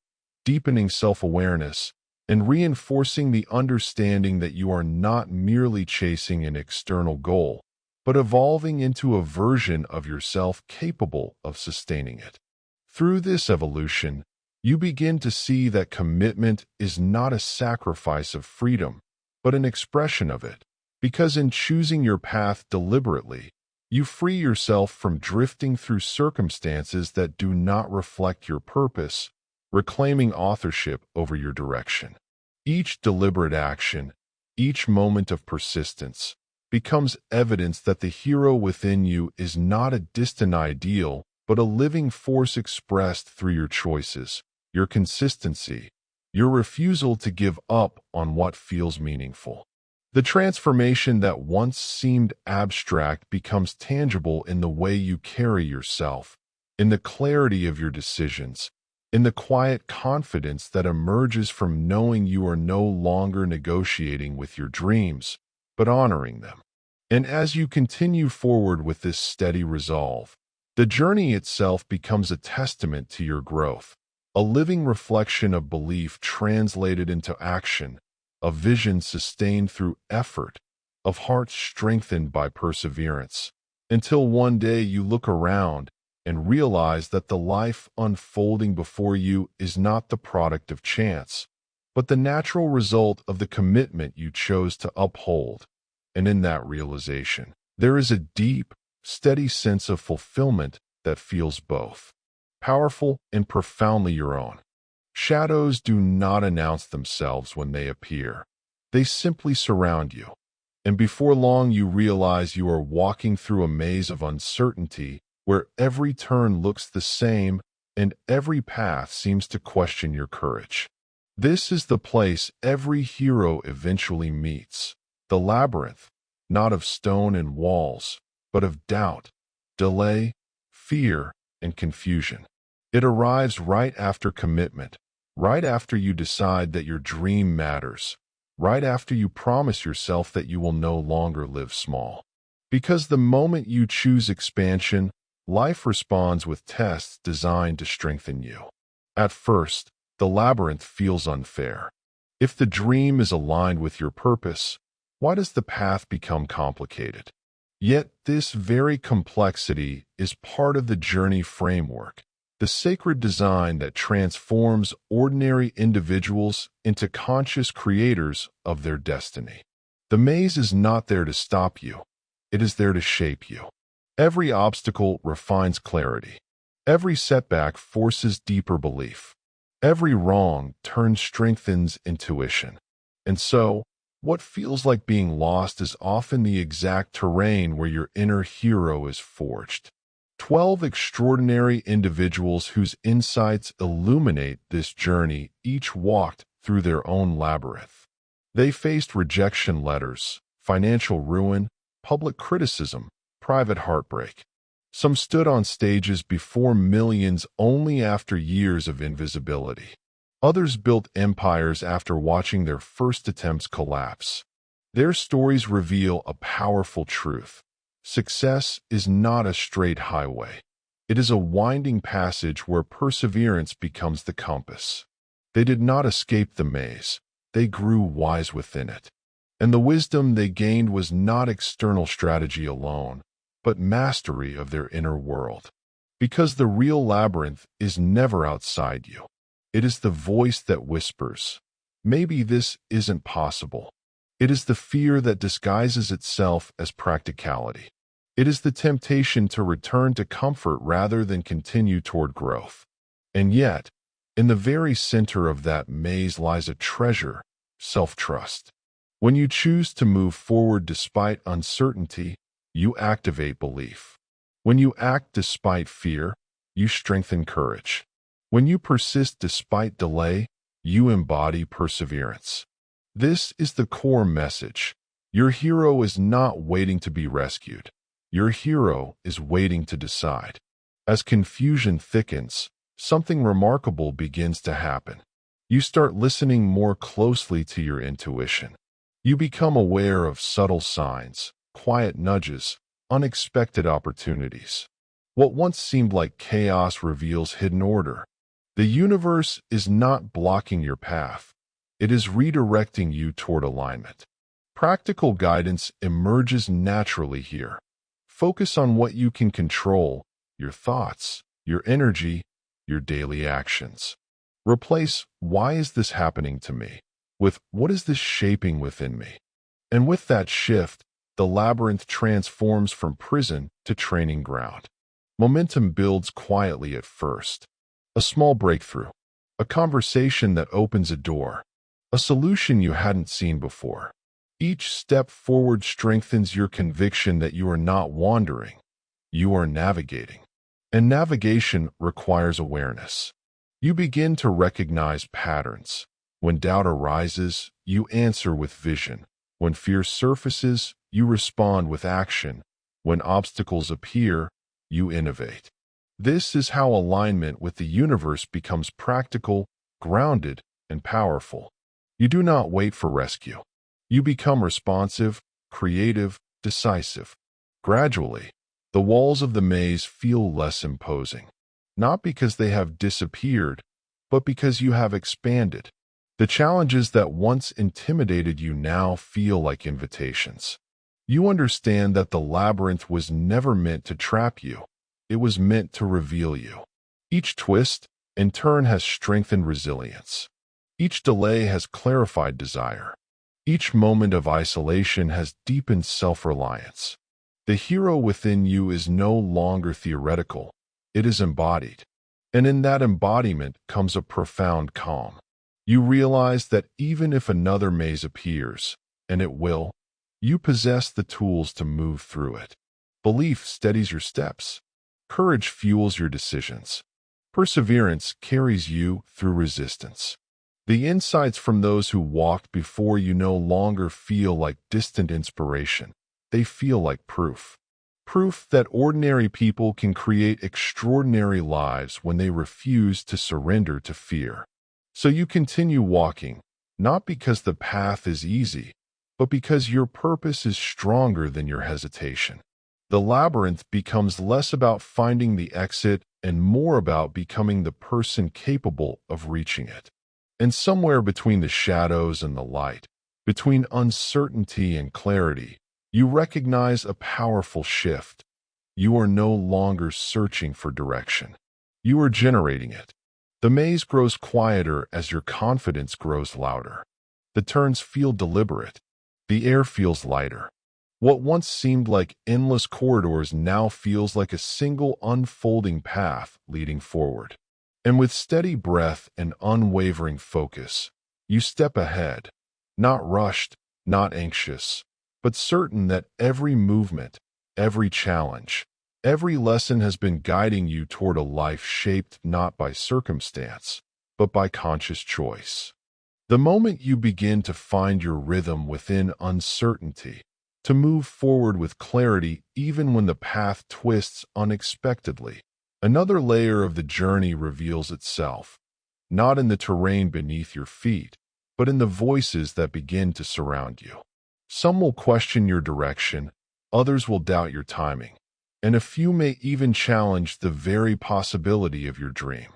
deepening self-awareness, and reinforcing the understanding that you are not merely chasing an external goal, but evolving into a version of yourself capable of sustaining it. Through this evolution, you begin to see that commitment is not a sacrifice of freedom, but an expression of it, because in choosing your path deliberately, you free yourself from drifting through circumstances that do not reflect your purpose, reclaiming authorship over your direction. Each deliberate action, each moment of persistence, becomes evidence that the hero within you is not a distant ideal, but a living force expressed through your choices, your consistency, your refusal to give up on what feels meaningful. The transformation that once seemed abstract becomes tangible in the way you carry yourself, in the clarity of your decisions, in the quiet confidence that emerges from knowing you are no longer negotiating with your dreams, but honoring them. And as you continue forward with this steady resolve, the journey itself becomes a testament to your growth, a living reflection of belief translated into action, of vision sustained through effort, of heart strengthened by perseverance, until one day you look around and realize that the life unfolding before you is not the product of chance, but the natural result of the commitment you chose to uphold. And in that realization, there is a deep, steady sense of fulfillment that feels both powerful and profoundly your own. Shadows do not announce themselves when they appear. They simply surround you. And before long you realize you are walking through a maze of uncertainty where every turn looks the same and every path seems to question your courage. This is the place every hero eventually meets, the labyrinth, not of stone and walls, but of doubt, delay, fear, and confusion. It arrives right after commitment, right after you decide that your dream matters, right after you promise yourself that you will no longer live small. Because the moment you choose expansion, life responds with tests designed to strengthen you. At first, the labyrinth feels unfair. If the dream is aligned with your purpose, why does the path become complicated? Yet this very complexity is part of the journey framework, the sacred design that transforms ordinary individuals into conscious creators of their destiny. The maze is not there to stop you. It is there to shape you. Every obstacle refines clarity. Every setback forces deeper belief. Every wrong turn strengthens intuition. And so, what feels like being lost is often the exact terrain where your inner hero is forged. 12 extraordinary individuals whose insights illuminate this journey each walked through their own labyrinth. They faced rejection letters, financial ruin, public criticism, private heartbreak. Some stood on stages before millions only after years of invisibility. Others built empires after watching their first attempts collapse. Their stories reveal a powerful truth. Success is not a straight highway. It is a winding passage where perseverance becomes the compass. They did not escape the maze. They grew wise within it. And the wisdom they gained was not external strategy alone, but mastery of their inner world. Because the real labyrinth is never outside you. It is the voice that whispers, maybe this isn't possible. It is the fear that disguises itself as practicality. It is the temptation to return to comfort rather than continue toward growth. And yet, in the very center of that maze lies a treasure, self-trust. When you choose to move forward despite uncertainty, you activate belief. When you act despite fear, you strengthen courage. When you persist despite delay, you embody perseverance. This is the core message. Your hero is not waiting to be rescued. Your hero is waiting to decide. As confusion thickens, something remarkable begins to happen. You start listening more closely to your intuition. You become aware of subtle signs, quiet nudges, unexpected opportunities. What once seemed like chaos reveals hidden order. The universe is not blocking your path. It is redirecting you toward alignment. Practical guidance emerges naturally here. Focus on what you can control, your thoughts, your energy, your daily actions. Replace, "Why is this happening to me?" with, "What is this shaping within me?" And with that shift, the labyrinth transforms from prison to training ground. Momentum builds quietly at first. A small breakthrough, a conversation that opens a door, a solution you hadn't seen before. Each step forward strengthens your conviction that you are not wandering, you are navigating. And navigation requires awareness. You begin to recognize patterns. When doubt arises, you answer with vision. When fear surfaces, you respond with action. When obstacles appear, you innovate. This is how alignment with the universe becomes practical, grounded, and powerful. You do not wait for rescue. You become responsive, creative, decisive. Gradually, the walls of the maze feel less imposing. Not because they have disappeared, but because you have expanded. The challenges that once intimidated you now feel like invitations. You understand that the labyrinth was never meant to trap you. It was meant to reveal you. Each twist, in turn, has strengthened resilience. Each delay has clarified desire. Each moment of isolation has deepened self-reliance. The hero within you is no longer theoretical. It is embodied. And in that embodiment comes a profound calm. You realize that even if another maze appears, and it will, you possess the tools to move through it. Belief steadies your steps. Courage fuels your decisions. Perseverance carries you through resistance. The insights from those who walked before you no longer feel like distant inspiration. They feel like proof. Proof that ordinary people can create extraordinary lives when they refuse to surrender to fear. So you continue walking, not because the path is easy, but because your purpose is stronger than your hesitation. The labyrinth becomes less about finding the exit and more about becoming the person capable of reaching it. And somewhere between the shadows and the light, between uncertainty and clarity, you recognize a powerful shift. You are no longer searching for direction. You are generating it. The maze grows quieter as your confidence grows louder. The turns feel deliberate. The air feels lighter. What once seemed like endless corridors now feels like a single unfolding path leading forward. And with steady breath and unwavering focus, you step ahead, not rushed, not anxious, but certain that every movement, every challenge, every lesson has been guiding you toward a life shaped not by circumstance, but by conscious choice. The moment you begin to find your rhythm within uncertainty, to move forward with clarity even when the path twists unexpectedly, another layer of the journey reveals itself, not in the terrain beneath your feet, but in the voices that begin to surround you. Some will question your direction, others will doubt your timing, and a few may even challenge the very possibility of your dream.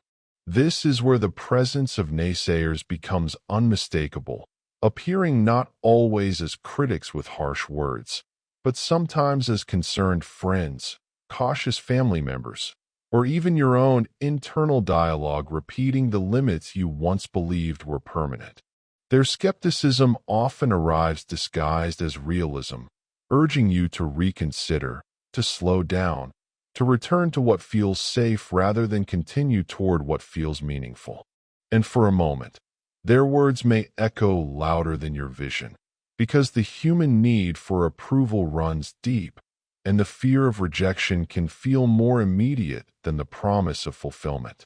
This is where the presence of naysayers becomes unmistakable, appearing not always as critics with harsh words, but sometimes as concerned friends, cautious family members, or even your own internal dialogue repeating the limits you once believed were permanent. Their skepticism often arrives disguised as realism, urging you to reconsider, to slow down, to return to what feels safe rather than continue toward what feels meaningful. And for a moment, their words may echo louder than your vision, because the human need for approval runs deep, and the fear of rejection can feel more immediate than the promise of fulfillment.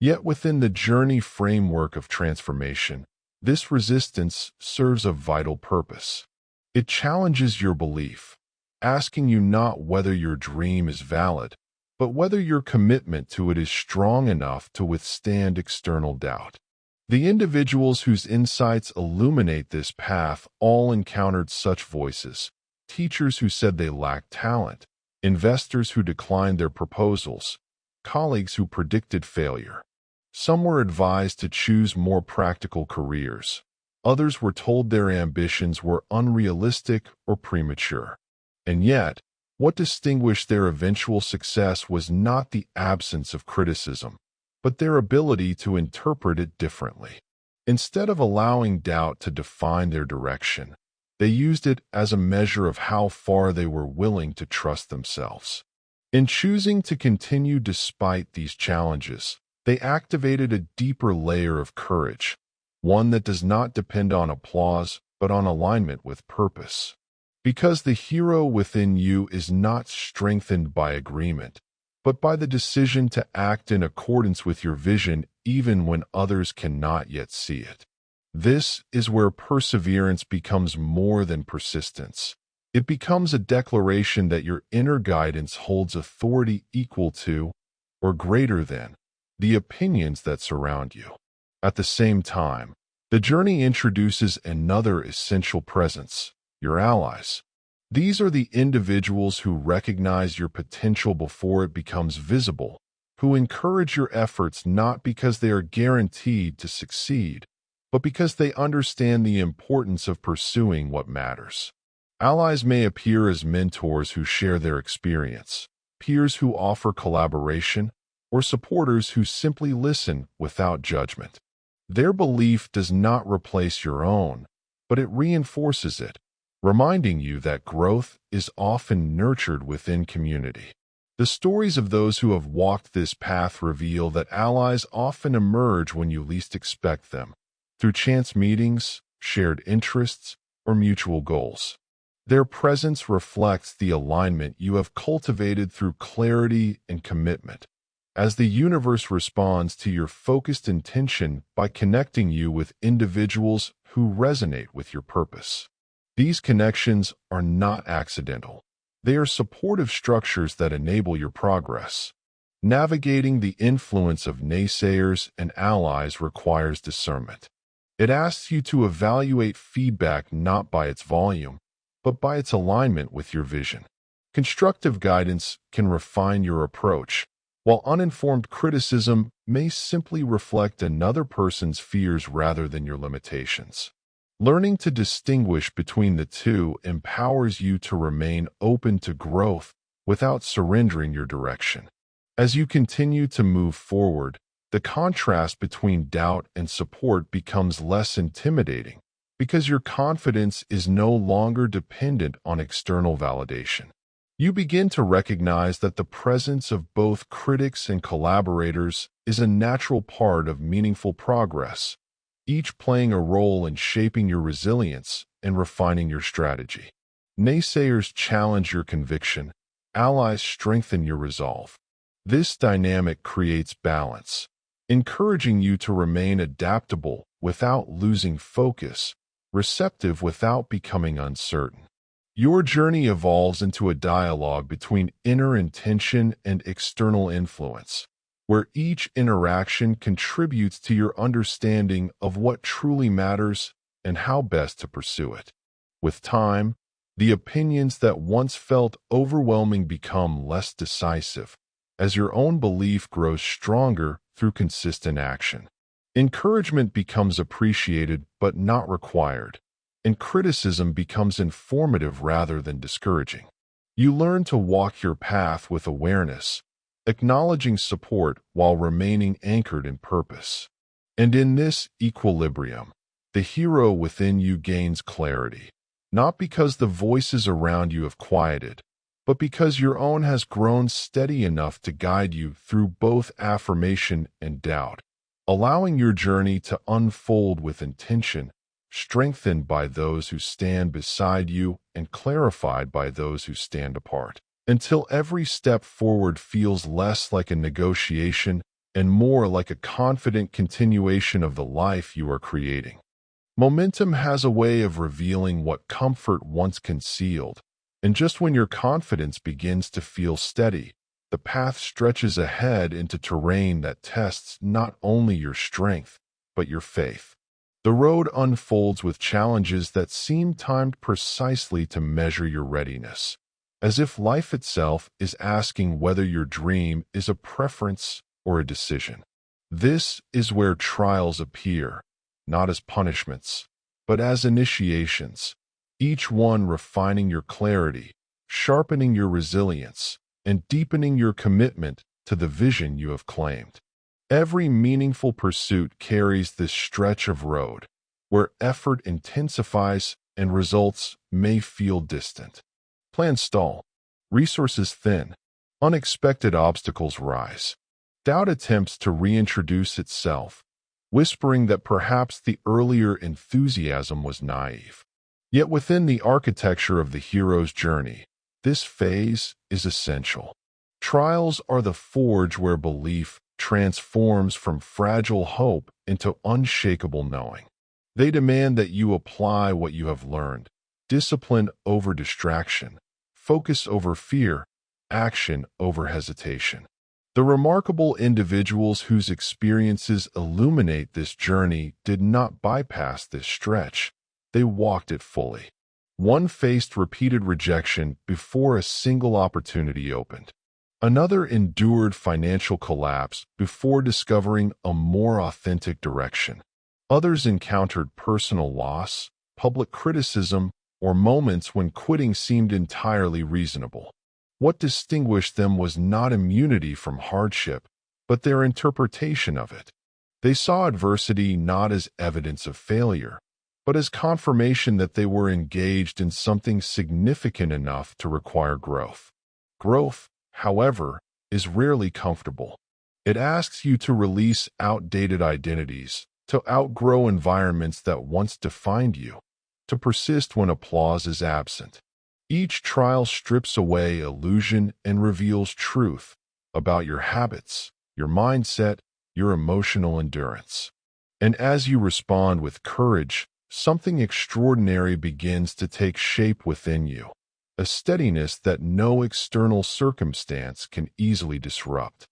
Yet within the journey framework of transformation, this resistance serves a vital purpose. It challenges your belief, asking you not whether your dream is valid, but whether your commitment to it is strong enough to withstand external doubt. The individuals whose insights illuminate this path all encountered such voices: teachers who said they lacked talent, investors who declined their proposals, colleagues who predicted failure. Some were advised to choose more practical careers. Others were told their ambitions were unrealistic or premature. And yet, what distinguished their eventual success was not the absence of criticism, but their ability to interpret it differently. Instead of allowing doubt to define their direction, they used it as a measure of how far they were willing to trust themselves. In choosing to continue despite these challenges, they activated a deeper layer of courage, one that does not depend on applause, but on alignment with purpose. Because the hero within you is not strengthened by agreement, but by the decision to act in accordance with your vision even when others cannot yet see it. This is where perseverance becomes more than persistence. It becomes a declaration that your inner guidance holds authority equal to, or greater than, the opinions that surround you. At the same time, the journey introduces another essential presence: your allies. These are the individuals who recognize your potential before it becomes visible, who encourage your efforts not because they are guaranteed to succeed, but because they understand the importance of pursuing what matters. Allies may appear as mentors who share their experience, peers who offer collaboration, or supporters who simply listen without judgment. Their belief does not replace your own, but it reinforces it, reminding you that growth is often nurtured within community. The stories of those who have walked this path reveal that allies often emerge when you least expect them, through chance meetings, shared interests, or mutual goals. Their presence reflects the alignment you have cultivated through clarity and commitment, as the universe responds to your focused intention by connecting you with individuals who resonate with your purpose. These connections are not accidental. They are supportive structures that enable your progress. Navigating the influence of naysayers and allies requires discernment. It asks you to evaluate feedback not by its volume, but by its alignment with your vision. Constructive guidance can refine your approach, while uninformed criticism may simply reflect another person's fears rather than your limitations. Learning to distinguish between the two empowers you to remain open to growth without surrendering your direction. As you continue to move forward, the contrast between doubt and support becomes less intimidating because your confidence is no longer dependent on external validation. You begin to recognize that the presence of both critics and collaborators is a natural part of meaningful progress, each playing a role in shaping your resilience and refining your strategy. Naysayers challenge your conviction, allies strengthen your resolve. This dynamic creates balance, encouraging you to remain adaptable without losing focus, receptive without becoming uncertain. Your journey evolves into a dialogue between inner intention and external influence, where each interaction contributes to your understanding of what truly matters and how best to pursue it. With time, the opinions that once felt overwhelming become less decisive, as your own belief grows stronger through consistent action. Encouragement becomes appreciated but not required, and criticism becomes informative rather than discouraging. You learn to walk your path with awareness, acknowledging support while remaining anchored in purpose. And in this equilibrium, the hero within you gains clarity, not because the voices around you have quieted, but because your own has grown steady enough to guide you through both affirmation and doubt, allowing your journey to unfold with intention, strengthened by those who stand beside you and clarified by those who stand apart, until every step forward feels less like a negotiation and more like a confident continuation of the life you are creating. Momentum has a way of revealing what comfort once concealed, and just when your confidence begins to feel steady, the path stretches ahead into terrain that tests not only your strength, but your faith. The road unfolds with challenges that seem timed precisely to measure your readiness, as if life itself is asking whether your dream is a preference or a decision. This is where trials appear, not as punishments, but as initiations, each one refining your clarity, sharpening your resilience, and deepening your commitment to the vision you have claimed. Every meaningful pursuit carries this stretch of road, where effort intensifies and results may feel distant. Plans stall, resources thin, unexpected obstacles rise. Doubt attempts to reintroduce itself, whispering that perhaps the earlier enthusiasm was naive. Yet within the architecture of the hero's journey, this phase is essential. Trials are the forge where belief transforms from fragile hope into unshakable knowing. They demand that you apply what you have learned, discipline over distraction, focus over fear, action over hesitation. The remarkable individuals whose experiences illuminate this journey did not bypass this stretch. They walked it fully. One faced repeated rejection before a single opportunity opened. Another endured financial collapse before discovering a more authentic direction. Others encountered personal loss, public criticism, or moments when quitting seemed entirely reasonable. What distinguished them was not immunity from hardship, but their interpretation of it. They saw adversity not as evidence of failure, but as confirmation that they were engaged in something significant enough to require growth. Growth, however, is rarely comfortable. It asks you to release outdated identities, to outgrow environments that once defined you, to persist when applause is absent. Each trial strips away illusion and reveals truth about your habits, your mindset, your emotional endurance. And as you respond with courage, something extraordinary begins to take shape within you, a steadiness that no external circumstance can easily disrupt.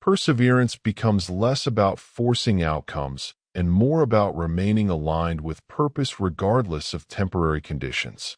Perseverance becomes less about forcing outcomes and more about remaining aligned with purpose regardless of temporary conditions.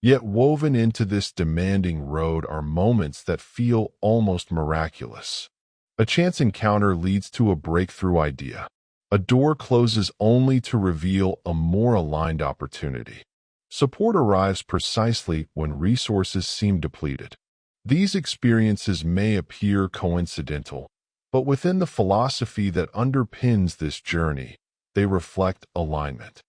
Yet woven into this demanding road are moments that feel almost miraculous. A chance encounter leads to a breakthrough idea. A door closes only to reveal a more aligned opportunity. Support arrives precisely when resources seem depleted. These experiences may appear coincidental, but within the philosophy that underpins this journey, they reflect alignment.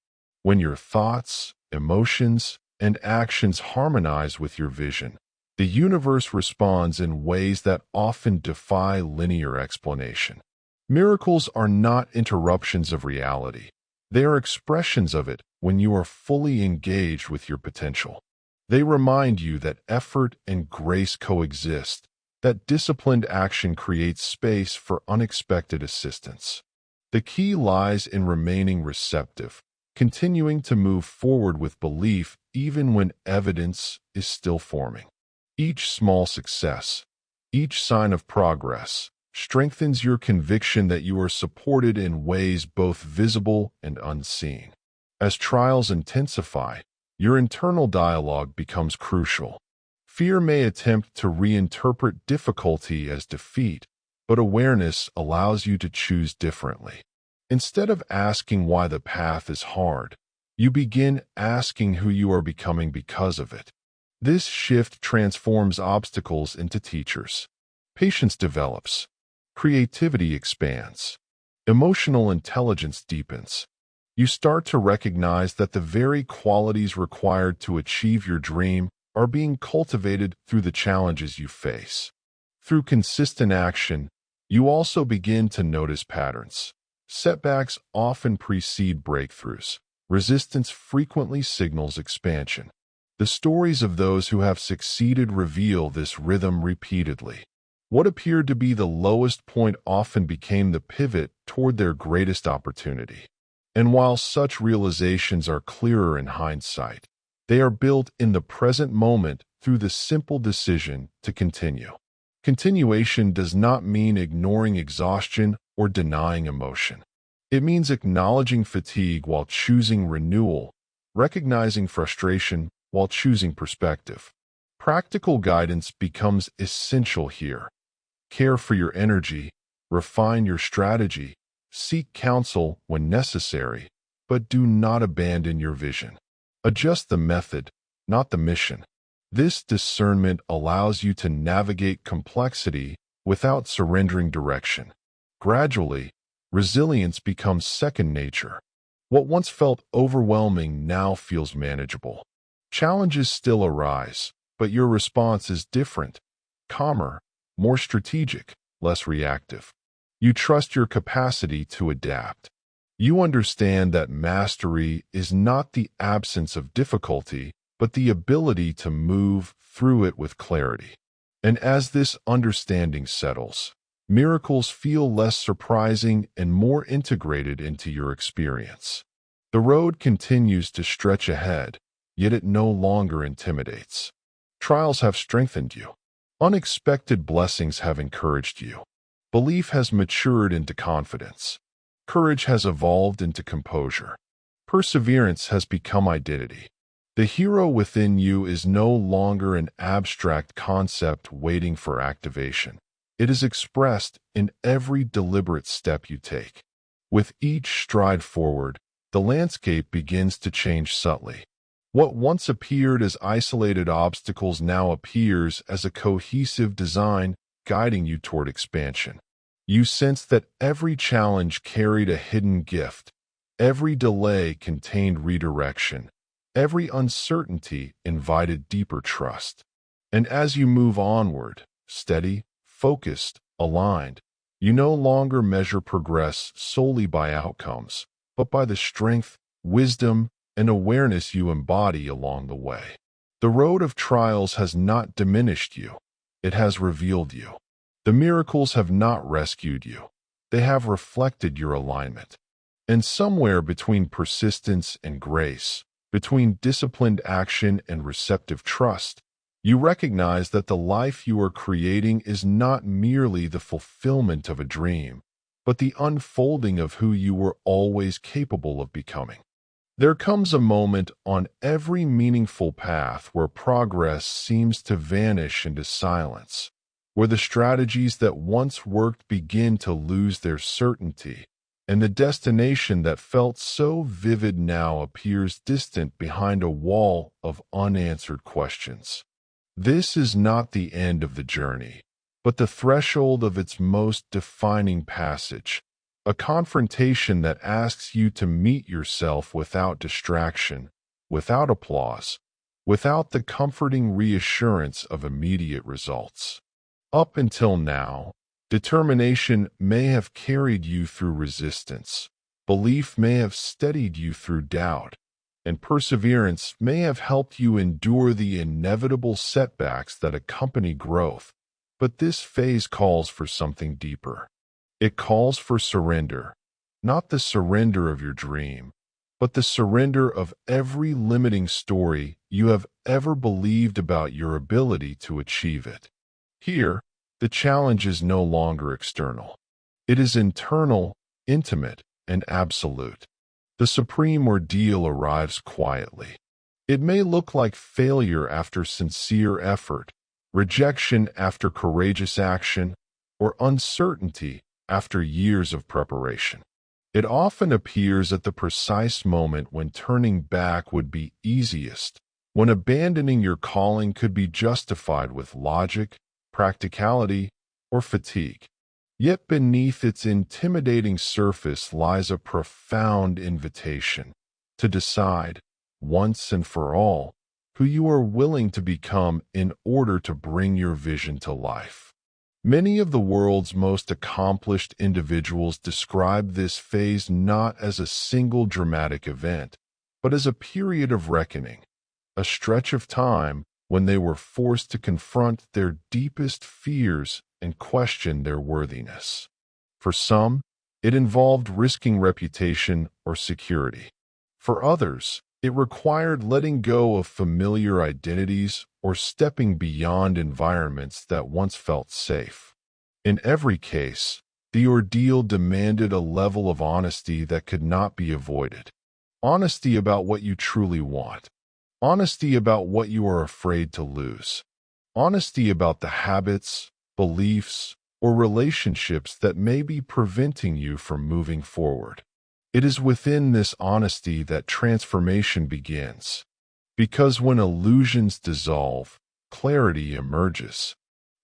When your thoughts, emotions, and actions harmonize with your vision, the universe responds in ways that often defy linear explanation. Miracles are not interruptions of reality. They are expressions of it when you are fully engaged with your potential. They remind you that effort and grace coexist, that disciplined action creates space for unexpected assistance. The key lies in remaining receptive, continuing to move forward with belief even when evidence is still forming. Each small success, each sign of progress, strengthens your conviction that you are supported in ways both visible and unseen. As trials intensify, your internal dialogue becomes crucial. Fear may attempt to reinterpret difficulty as defeat, but awareness allows you to choose differently. Instead of asking why the path is hard, you begin asking who you are becoming because of it. This shift transforms obstacles into teachers. Patience develops. Creativity expands. Emotional intelligence deepens. You start to recognize that the very qualities required to achieve your dream are being cultivated through the challenges you face. Through consistent action, you also begin to notice patterns. Setbacks often precede breakthroughs. Resistance frequently signals expansion. The stories of those who have succeeded reveal this rhythm repeatedly. What appeared to be the lowest point often became the pivot toward their greatest opportunity. And while such realizations are clearer in hindsight, they are built in the present moment through the simple decision to continue. Continuation does not mean ignoring exhaustion or denying emotion. It means acknowledging fatigue while choosing renewal, recognizing frustration while choosing perspective. Practical guidance becomes essential here. Care for your energy, refine your strategy, seek counsel when necessary, but do not abandon your vision. Adjust the method, not the mission. This discernment allows you to navigate complexity without surrendering direction. Gradually, resilience becomes second nature. What once felt overwhelming now feels manageable. Challenges still arise, but your response is different, calmer, more strategic, less reactive. You trust your capacity to adapt. You understand that mastery is not the absence of difficulty, but the ability to move through it with clarity. And as this understanding settles, miracles feel less surprising and more integrated into your experience. The road continues to stretch ahead, yet it no longer intimidates. Trials have strengthened you. Unexpected blessings have encouraged you. Belief has matured into confidence. Courage has evolved into composure. Perseverance has become identity. The hero within you is no longer an abstract concept waiting for activation. It is expressed in every deliberate step you take. With each stride forward, the landscape begins to change subtly. What once appeared as isolated obstacles now appears as a cohesive design guiding you toward expansion. You sense that every challenge carried a hidden gift, every delay contained redirection, every uncertainty invited deeper trust. And as you move onward, steady, focused, aligned, you no longer measure progress solely by outcomes, but by the strength, wisdom, and awareness you embody along the way. The road of trials has not diminished you. It has revealed you. The miracles have not rescued you. They have reflected your alignment. And somewhere between persistence and grace, between disciplined action and receptive trust, you recognize that the life you are creating is not merely the fulfillment of a dream, but the unfolding of who you were always capable of becoming. There comes a moment on every meaningful path where progress seems to vanish into silence, where the strategies that once worked begin to lose their certainty, and the destination that felt so vivid now appears distant behind a wall of unanswered questions. This is not the end of the journey, but the threshold of its most defining passage. A confrontation that asks you to meet yourself without distraction, without applause, without the comforting reassurance of immediate results. Up until now, determination may have carried you through resistance, belief may have steadied you through doubt, and perseverance may have helped you endure the inevitable setbacks that accompany growth. But this phase calls for something deeper. It calls for surrender, not the surrender of your dream, but the surrender of every limiting story you have ever believed about your ability to achieve it. Here, the challenge is no longer external. It is internal, intimate, and absolute. The supreme ordeal arrives quietly. It may look like failure after sincere effort, rejection after courageous action, or uncertainty after years of preparation. It often appears at the precise moment when turning back would be easiest, when abandoning your calling could be justified with logic, practicality, or fatigue. Yet beneath its intimidating surface lies a profound invitation to decide, once and for all, who you are willing to become in order to bring your vision to life. Many of the world's most accomplished individuals describe this phase not as a single dramatic event, but as a period of reckoning, a stretch of time when they were forced to confront their deepest fears and question their worthiness. For some, it involved risking reputation or security. For others, it required letting go of familiar identities or stepping beyond environments that once felt safe. In every case, the ordeal demanded a level of honesty that could not be avoided. Honesty about what you truly want. Honesty about what you are afraid to lose. Honesty about the habits, beliefs, or relationships that may be preventing you from moving forward. It is within this honesty that transformation begins. Because when illusions dissolve, clarity emerges.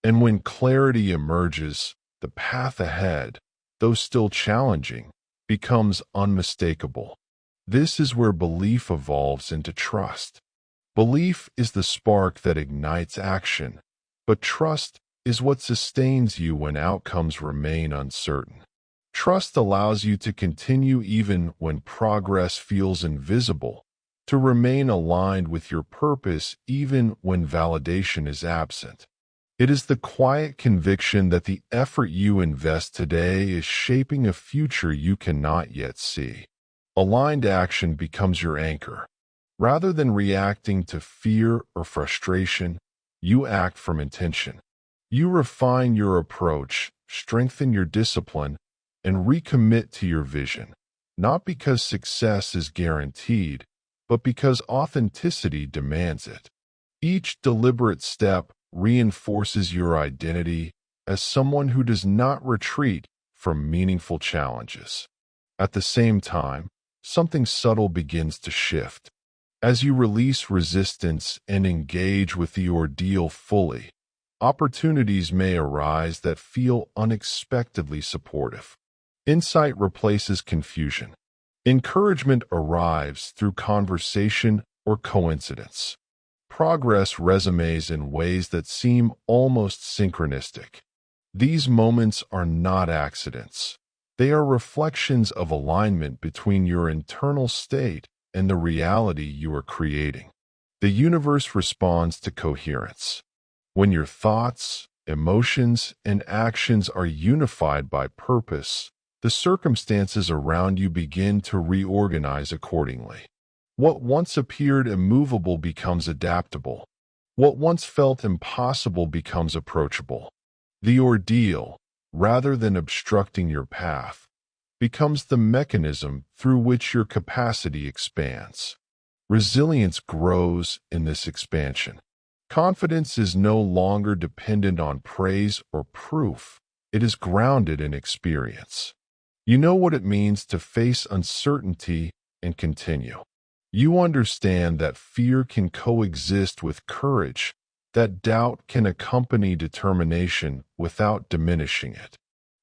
And when clarity emerges, the path ahead, though still challenging, becomes unmistakable. This is where belief evolves into trust. Belief is the spark that ignites action, but trust is what sustains you when outcomes remain uncertain. Trust allows you to continue even when progress feels invisible, to remain aligned with your purpose even when validation is absent. It is the quiet conviction that the effort you invest today is shaping a future you cannot yet see. Aligned action becomes your anchor. Rather than reacting to fear or frustration, you act from intention. You refine your approach, strengthen your discipline, and recommit to your vision, not because success is guaranteed, but because authenticity demands it. Each deliberate step reinforces your identity as someone who does not retreat from meaningful challenges. At the same time, something subtle begins to shift. As you release resistance and engage with the ordeal fully, opportunities may arise that feel unexpectedly supportive. Insight replaces confusion. Encouragement arrives through conversation or coincidence. Progress resumes in ways that seem almost synchronistic. These moments are not accidents. They are reflections of alignment between your internal state and the reality you are creating. The universe responds to coherence. When your thoughts, emotions, and actions are unified by purpose, the circumstances around you begin to reorganize accordingly. What once appeared immovable becomes adaptable. What once felt impossible becomes approachable. The ordeal, rather than obstructing your path, becomes the mechanism through which your capacity expands. Resilience grows in this expansion. Confidence is no longer dependent on praise or proof. It is grounded in experience. You know what it means to face uncertainty and continue. You understand that fear can coexist with courage, that doubt can accompany determination without diminishing it.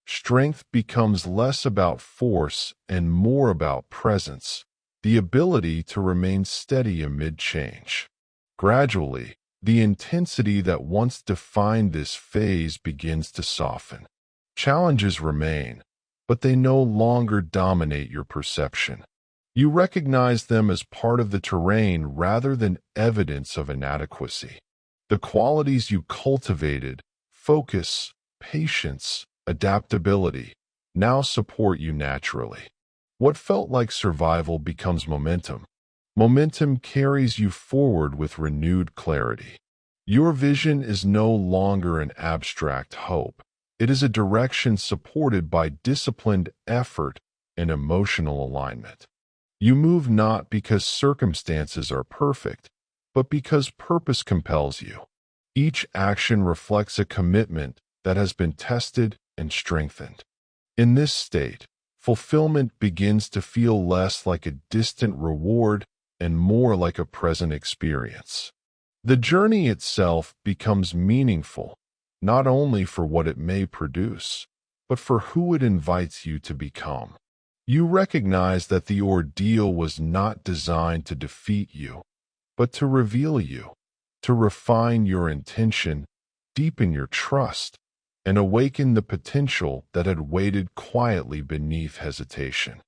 Strength becomes less about force and more about presence, the ability to remain steady amid change. Gradually, the intensity that once defined this phase begins to soften. Challenges remain, but they no longer dominate your perception. You recognize them as part of the terrain rather than evidence of inadequacy. The qualities you cultivated, focus, patience, adaptability, now support you naturally. What felt like survival becomes momentum. Momentum carries you forward with renewed clarity. Your vision is no longer an abstract hope. It is a direction supported by disciplined effort and emotional alignment. You move not because circumstances are perfect, but because purpose compels you. Each action reflects a commitment that has been tested and strengthened. In this state, fulfillment begins to feel less like a distant reward and more like a present experience. The journey itself becomes meaningful, not only for what it may produce, but for who it invites you to become. You recognize that the ordeal was not designed to defeat you, but to reveal you, to refine your intention, deepen your trust, and awaken the potential that had waited quietly beneath hesitation.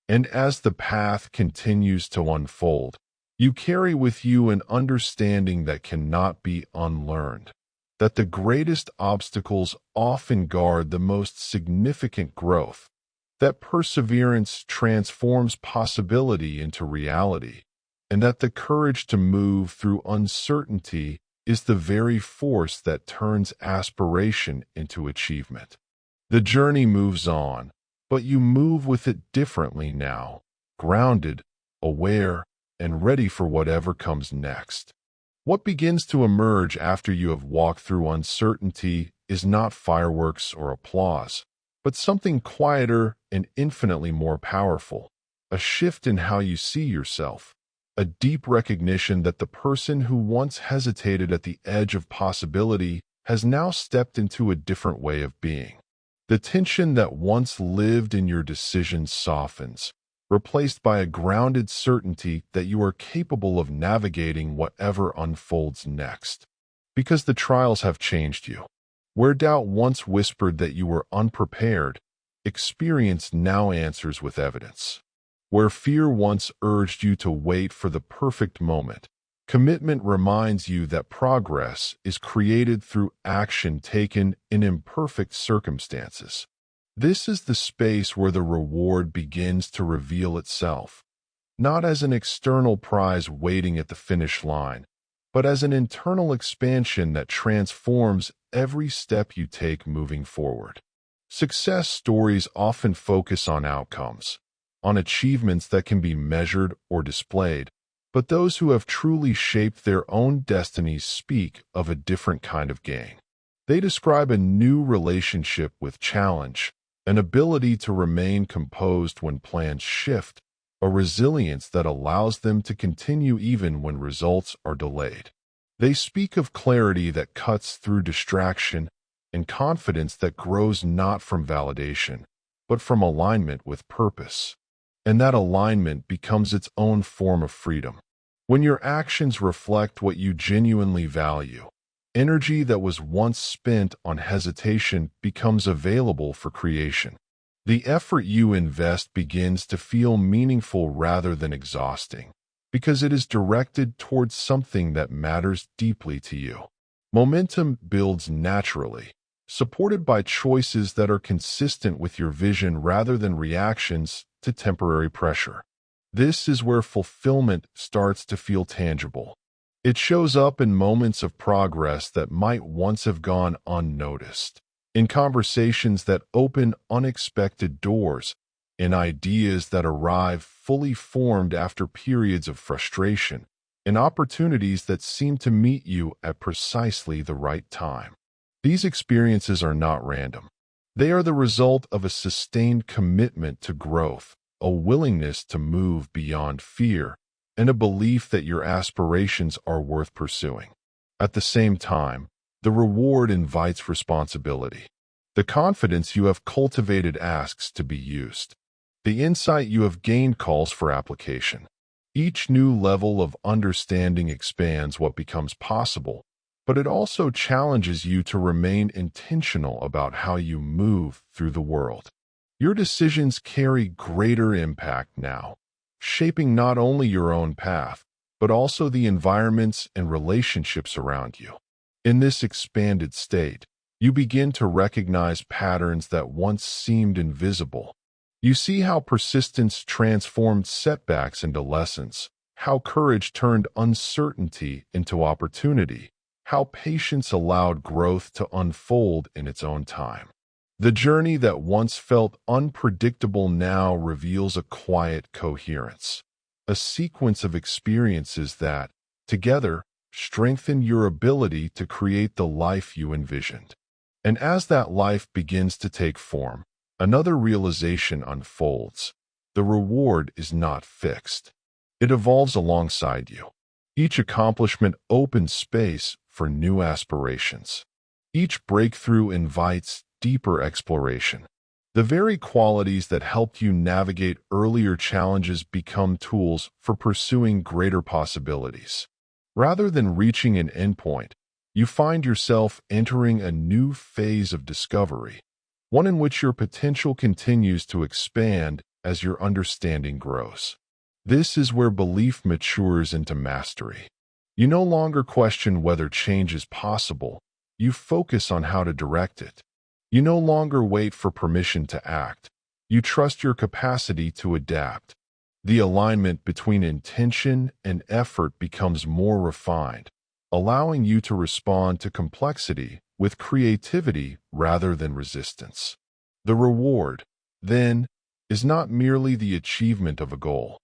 And as the path continues to unfold, you carry with you an understanding that cannot be unlearned. that the greatest obstacles often guard the most significant growth, that perseverance transforms possibility into reality, and that the courage to move through uncertainty is the very force that turns aspiration into achievement. The journey moves on, but you move with it differently now, grounded, aware, and ready for whatever comes next. What begins to emerge after you have walked through uncertainty is not fireworks or applause, but something quieter and infinitely more powerful, a shift in how you see yourself, a deep recognition that the person who once hesitated at the edge of possibility has now stepped into a different way of being. The tension that once lived in your decisions softens, replaced by a grounded certainty that you are capable of navigating whatever unfolds next. Because the trials have changed you. Where doubt once whispered that you were unprepared, experience now answers with evidence. Where fear once urged you to wait for the perfect moment, commitment reminds you that progress is created through action taken in imperfect circumstances. This is the space where the reward begins to reveal itself, not as an external prize waiting at the finish line, but as an internal expansion that transforms every step you take moving forward. Success stories often focus on outcomes, on achievements that can be measured or displayed, but those who have truly shaped their own destinies speak of a different kind of gain. They describe a new relationship with challenge, an ability to remain composed when plans shift, a resilience that allows them to continue even when results are delayed. They speak of clarity that cuts through distraction and confidence that grows not from validation, but from alignment with purpose. And that alignment becomes its own form of freedom. When your actions reflect what you genuinely value, energy that was once spent on hesitation becomes available for creation. The effort you invest begins to feel meaningful rather than exhausting, because it is directed towards something that matters deeply to you. Momentum builds naturally, supported by choices that are consistent with your vision rather than reactions to temporary pressure. This is where fulfillment starts to feel tangible. It shows up in moments of progress that might once have gone unnoticed, in conversations that open unexpected doors, in ideas that arrive fully formed after periods of frustration, in opportunities that seem to meet you at precisely the right time. These experiences are not random. They are the result of a sustained commitment to growth, a willingness to move beyond fear, and a belief that your aspirations are worth pursuing. At the same time, the reward invites responsibility. The confidence you have cultivated asks to be used. The insight you have gained calls for application. Each new level of understanding expands what becomes possible, but it also challenges you to remain intentional about how you move through the world. Your decisions carry greater impact now, shaping not only your own path, but also the environments and relationships around you. In this expanded state, you begin to recognize patterns that once seemed invisible. You see how persistence transformed setbacks into lessons, how courage turned uncertainty into opportunity, how patience allowed growth to unfold in its own time. The journey that once felt unpredictable now reveals a quiet coherence, a sequence of experiences that, together, strengthen your ability to create the life you envisioned. And as that life begins to take form, another realization unfolds. The reward is not fixed. It evolves alongside you. Each accomplishment opens space for new aspirations. Each breakthrough invites deeper exploration. The very qualities that helped you navigate earlier challenges become tools for pursuing greater possibilities. Rather than reaching an endpoint, you find yourself entering a new phase of discovery, one in which your potential continues to expand as your understanding grows. This is where belief matures into mastery. You no longer question whether change is possible, You focus on how to direct it. You no longer wait for permission to act. You trust your capacity to adapt. The alignment between intention and effort becomes more refined, allowing you to respond to complexity with creativity rather than resistance. The reward, then, is not merely the achievement of a goal.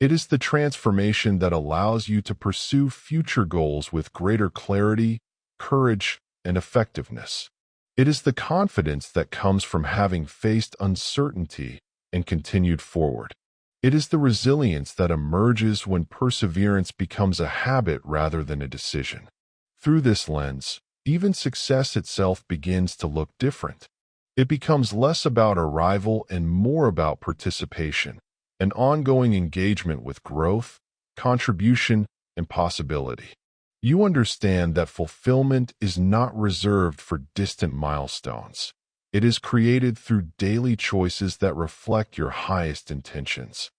It is the transformation that allows you to pursue future goals with greater clarity, courage, and effectiveness. It is the confidence that comes from having faced uncertainty and continued forward. It is the resilience that emerges when perseverance becomes a habit rather than a decision. Through this lens, even success itself begins to look different. It becomes less about arrival and more about participation, an ongoing engagement with growth, contribution, and possibility. You understand that fulfillment is not reserved for distant milestones. It is created through daily choices that reflect your highest intentions.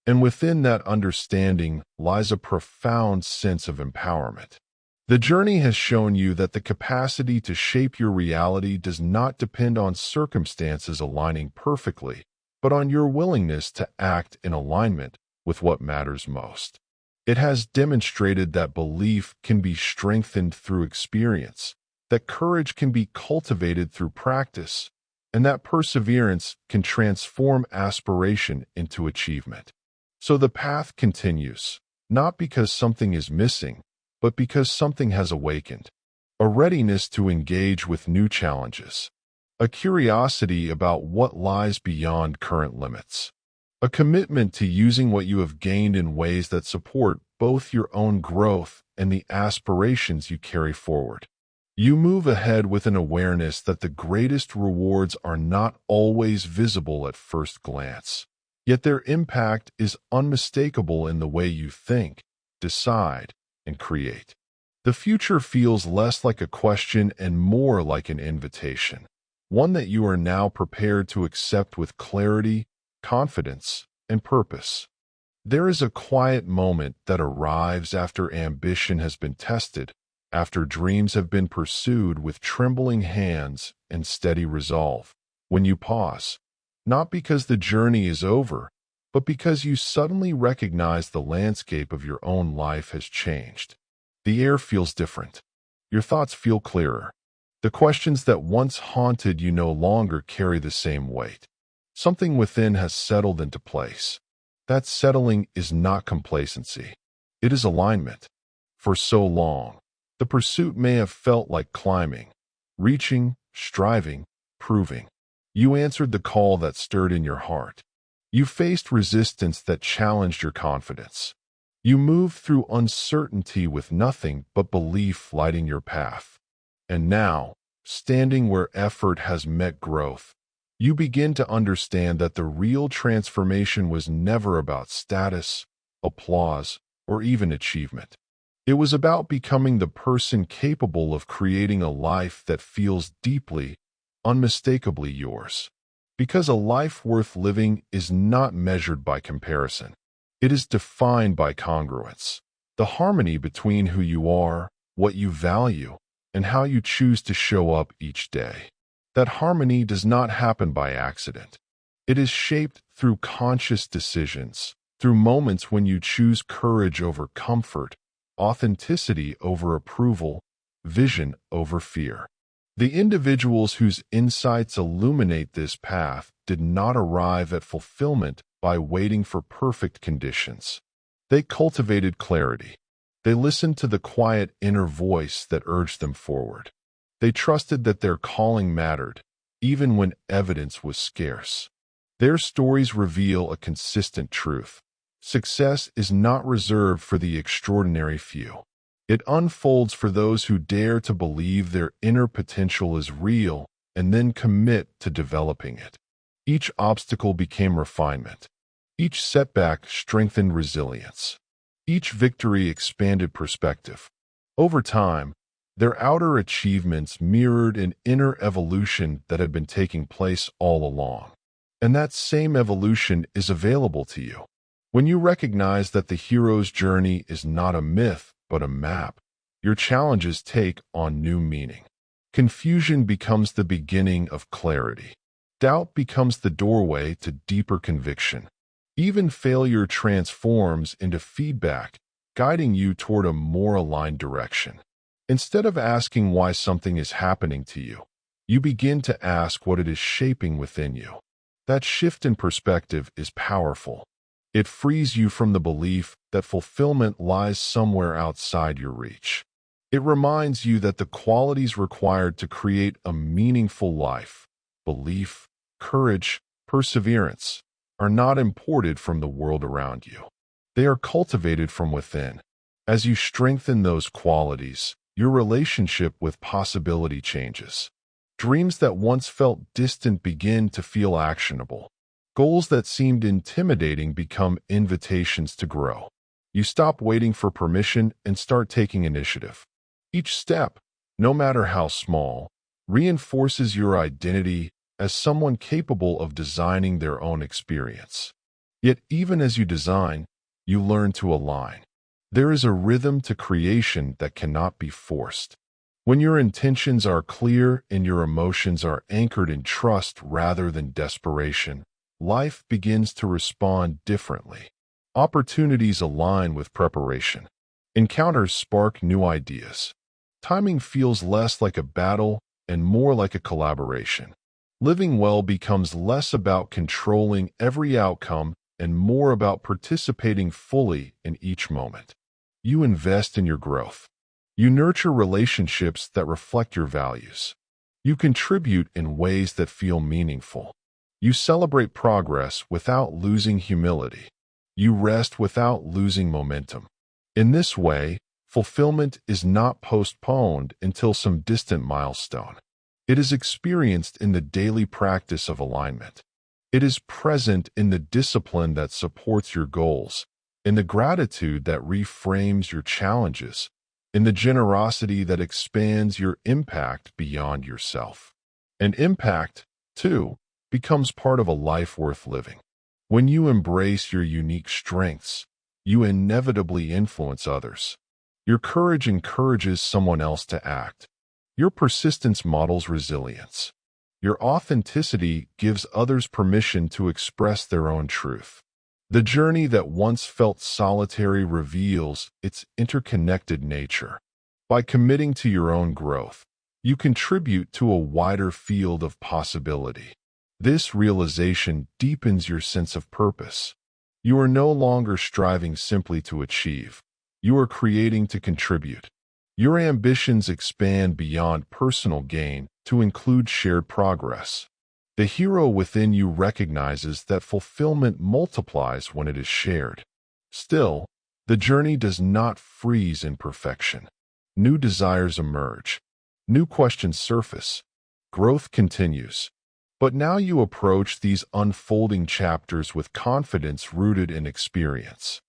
And within that understanding lies a profound sense of empowerment. The journey has shown you that the capacity to shape your reality does not depend on circumstances aligning perfectly, but on your willingness to act in alignment with what matters most. It has demonstrated that belief can be strengthened through experience, that courage can be cultivated through practice, and that perseverance can transform aspiration into achievement. So the path continues, not because something is missing, but because something has awakened. A readiness to engage with new challenges. A curiosity about what lies beyond current limits. A commitment to using what you have gained in ways that support both your own growth and the aspirations you carry forward. You move ahead with an awareness that the greatest rewards are not always visible at first glance, yet their impact is unmistakable in the way you think, decide, and create. The future feels less like a question and more like an invitation, one that you are now prepared to accept with clarity, confidence, and purpose. There is a quiet moment that arrives after ambition has been tested, after dreams have been pursued with trembling hands and steady resolve, when you pause, not because the journey is over, but because you suddenly recognize the landscape of your own life has changed. The air feels different. Your thoughts feel clearer. The questions that once haunted you no longer carry the same weight. Something within has settled into place. That settling is not complacency. It is alignment. For so long, the pursuit may have felt like climbing, reaching, striving, proving. You answered the call that stirred in your heart. You faced resistance that challenged your confidence. You moved through uncertainty with nothing but belief lighting your path. And now, standing where effort has met growth, you begin to understand that the real transformation was never about status, applause, or even achievement. It was about becoming the person capable of creating a life that feels deeply, unmistakably yours. Because a life worth living is not measured by comparison. It is defined by congruence, the harmony between who you are, what you value, and how you choose to show up each day. That harmony does not happen by accident. It is shaped through conscious decisions, through moments when you choose courage over comfort, authenticity over approval, vision over fear. The individuals whose insights illuminate this path did not arrive at fulfillment by waiting for perfect conditions. They cultivated clarity. They listened to the quiet inner voice that urged them forward. They trusted that their calling mattered, even when evidence was scarce. Their stories reveal a consistent truth. Success is not reserved for the extraordinary few. It unfolds for those who dare to believe their inner potential is real and then commit to developing it. Each obstacle became refinement. Each setback strengthened resilience. Each victory expanded perspective. Over time, their outer achievements mirrored an inner evolution that had been taking place all along. And that same evolution is available to you. When you recognize that the hero's journey is not a myth, but a map, your challenges take on new meaning. Confusion becomes the beginning of clarity. Doubt becomes the doorway to deeper conviction. Even failure transforms into feedback, guiding you toward a more aligned direction. Instead of asking why something is happening to you, you begin to ask what it is shaping within you. That shift in perspective is powerful. It frees you from the belief that fulfillment lies somewhere outside your reach. It reminds you that the qualities required to create a meaningful life, belief, courage, perseverance, are not imported from the world around you. They are cultivated from within. As you strengthen those qualities, your relationship with possibility changes. Dreams that once felt distant begin to feel actionable. Goals that seemed intimidating become invitations to grow. You stop waiting for permission and start taking initiative. Each step, no matter how small, reinforces your identity as someone capable of designing their own experience. Yet even as you design, you learn to align. There is a rhythm to creation that cannot be forced. When your intentions are clear and your emotions are anchored in trust rather than desperation, life begins to respond differently. Opportunities align with preparation. Encounters spark new ideas. Timing feels less like a battle and more like a collaboration. Living well becomes less about controlling every outcome and more about participating fully in each moment. You invest in your growth. You nurture relationships that reflect your values. You contribute in ways that feel meaningful. You celebrate progress without losing humility. You rest without losing momentum. In this way, fulfillment is not postponed until some distant milestone. It is experienced in the daily practice of alignment. It is present in the discipline that supports your goals, in the gratitude that reframes your challenges, in the generosity that expands your impact beyond yourself. And impact, too, becomes part of a life worth living. When you embrace your unique strengths, you inevitably influence others. Your courage encourages someone else to act. Your persistence models resilience. Your authenticity gives others permission to express their own truth. The journey that once felt solitary reveals its interconnected nature. By committing to your own growth, you contribute to a wider field of possibility. This realization deepens your sense of purpose. You are no longer striving simply to achieve. You are creating to contribute. Your ambitions expand beyond personal gain to include shared progress. The hero within you recognizes that fulfillment multiplies when it is shared. Still, the journey does not freeze in perfection. New desires emerge. New questions surface. Growth continues. But now you approach these unfolding chapters with confidence rooted in experience.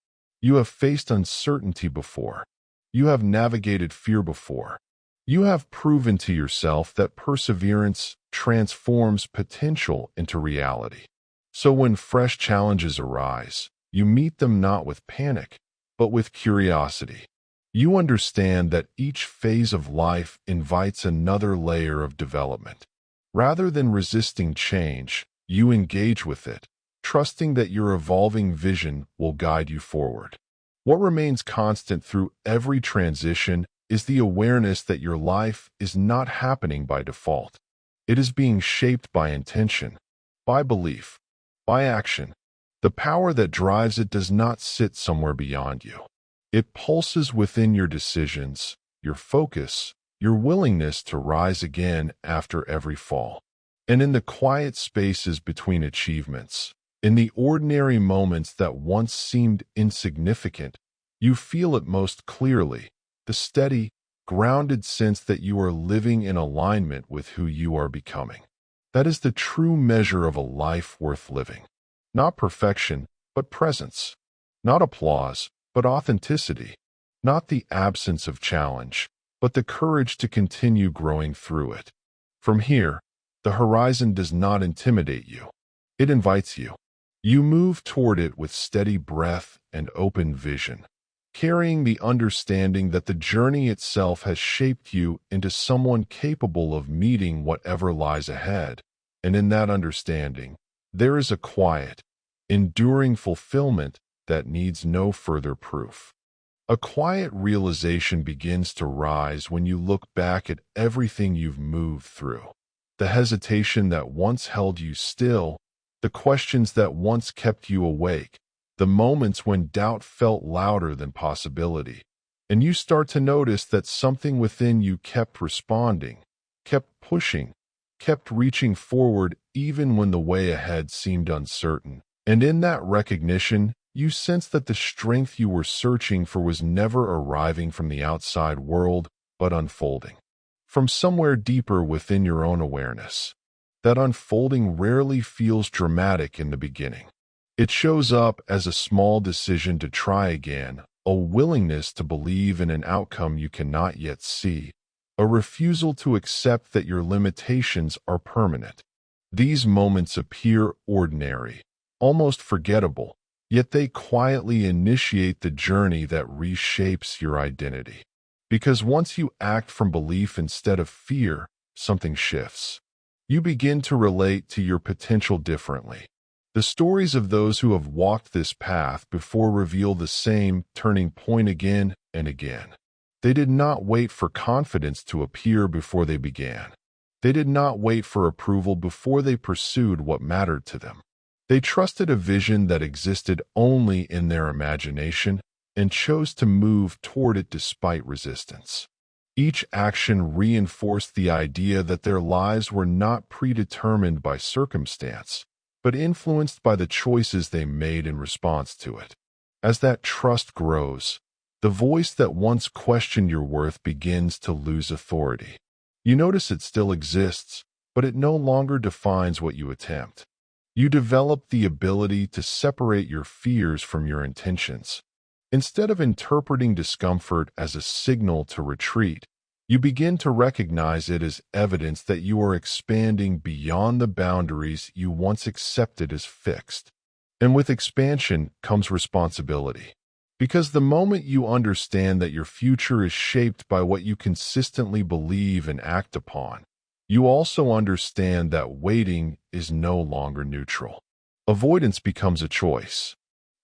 You have faced uncertainty before. You have navigated fear before. You have proven to yourself that perseverance transforms potential into reality. So when fresh challenges arise, you meet them not with panic, but with curiosity. You understand that each phase of life invites another layer of development. Rather than resisting change, you engage with it, trusting that your evolving vision will guide you forward. What remains constant through every transition is the awareness that your life is not happening by default. It is being shaped by intention, by belief, by action. The power that drives it does not sit somewhere beyond you. It pulses within your decisions, your focus, your willingness to rise again after every fall. And in the quiet spaces between achievements, in the ordinary moments that once seemed insignificant, you feel it most clearly, the steady, grounded sense that you are living in alignment with who you are becoming. That is the true measure of a life worth living. Not perfection, but presence. Not applause, but authenticity. Not the absence of challenge, but the courage to continue growing through it. From here, the horizon does not intimidate you. It invites you. You move toward it with steady breath and open vision, carrying the understanding that the journey itself has shaped you into someone capable of meeting whatever lies ahead. And in that understanding, there is a quiet, enduring fulfillment that needs no further proof. A quiet realization begins to rise when you look back at everything you've moved through. The hesitation that once held you still, the questions that once kept you awake, the moments when doubt felt louder than possibility. And you start to notice that something within you kept responding, kept pushing, kept reaching forward even when the way ahead seemed uncertain. And in that recognition, you sense that the strength you were searching for was never arriving from the outside world, but unfolding from somewhere deeper within your own awareness. That unfolding rarely feels dramatic in the beginning. It shows up as a small decision to try again, a willingness to believe in an outcome you cannot yet see, a refusal to accept that your limitations are permanent. These moments appear ordinary, almost forgettable, yet they quietly initiate the journey that reshapes your identity. Because once you act from belief instead of fear, something shifts. You begin to relate to your potential differently. The stories of those who have walked this path before reveal the same turning point again and again. They did not wait for confidence to appear before they began. They did not wait for approval before they pursued what mattered to them. They trusted a vision that existed only in their imagination and chose to move toward it despite resistance. Each action reinforced the idea that their lives were not predetermined by circumstance, but influenced by the choices they made in response to it. As that trust grows, the voice that once questioned your worth begins to lose authority. You notice it still exists, but it no longer defines what you attempt. You develop the ability to separate your fears from your intentions. Instead of interpreting discomfort as a signal to retreat, you begin to recognize it as evidence that you are expanding beyond the boundaries you once accepted as fixed. And with expansion comes responsibility. Because the moment you understand that your future is shaped by what you consistently believe and act upon, you also understand that waiting is no longer neutral. Avoidance becomes a choice.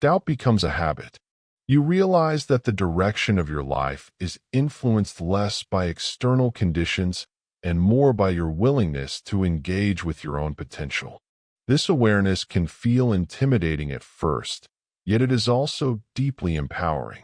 Doubt becomes a habit. You realize that the direction of your life is influenced less by external conditions and more by your willingness to engage with your own potential. This awareness can feel intimidating at first, yet it is also deeply empowering.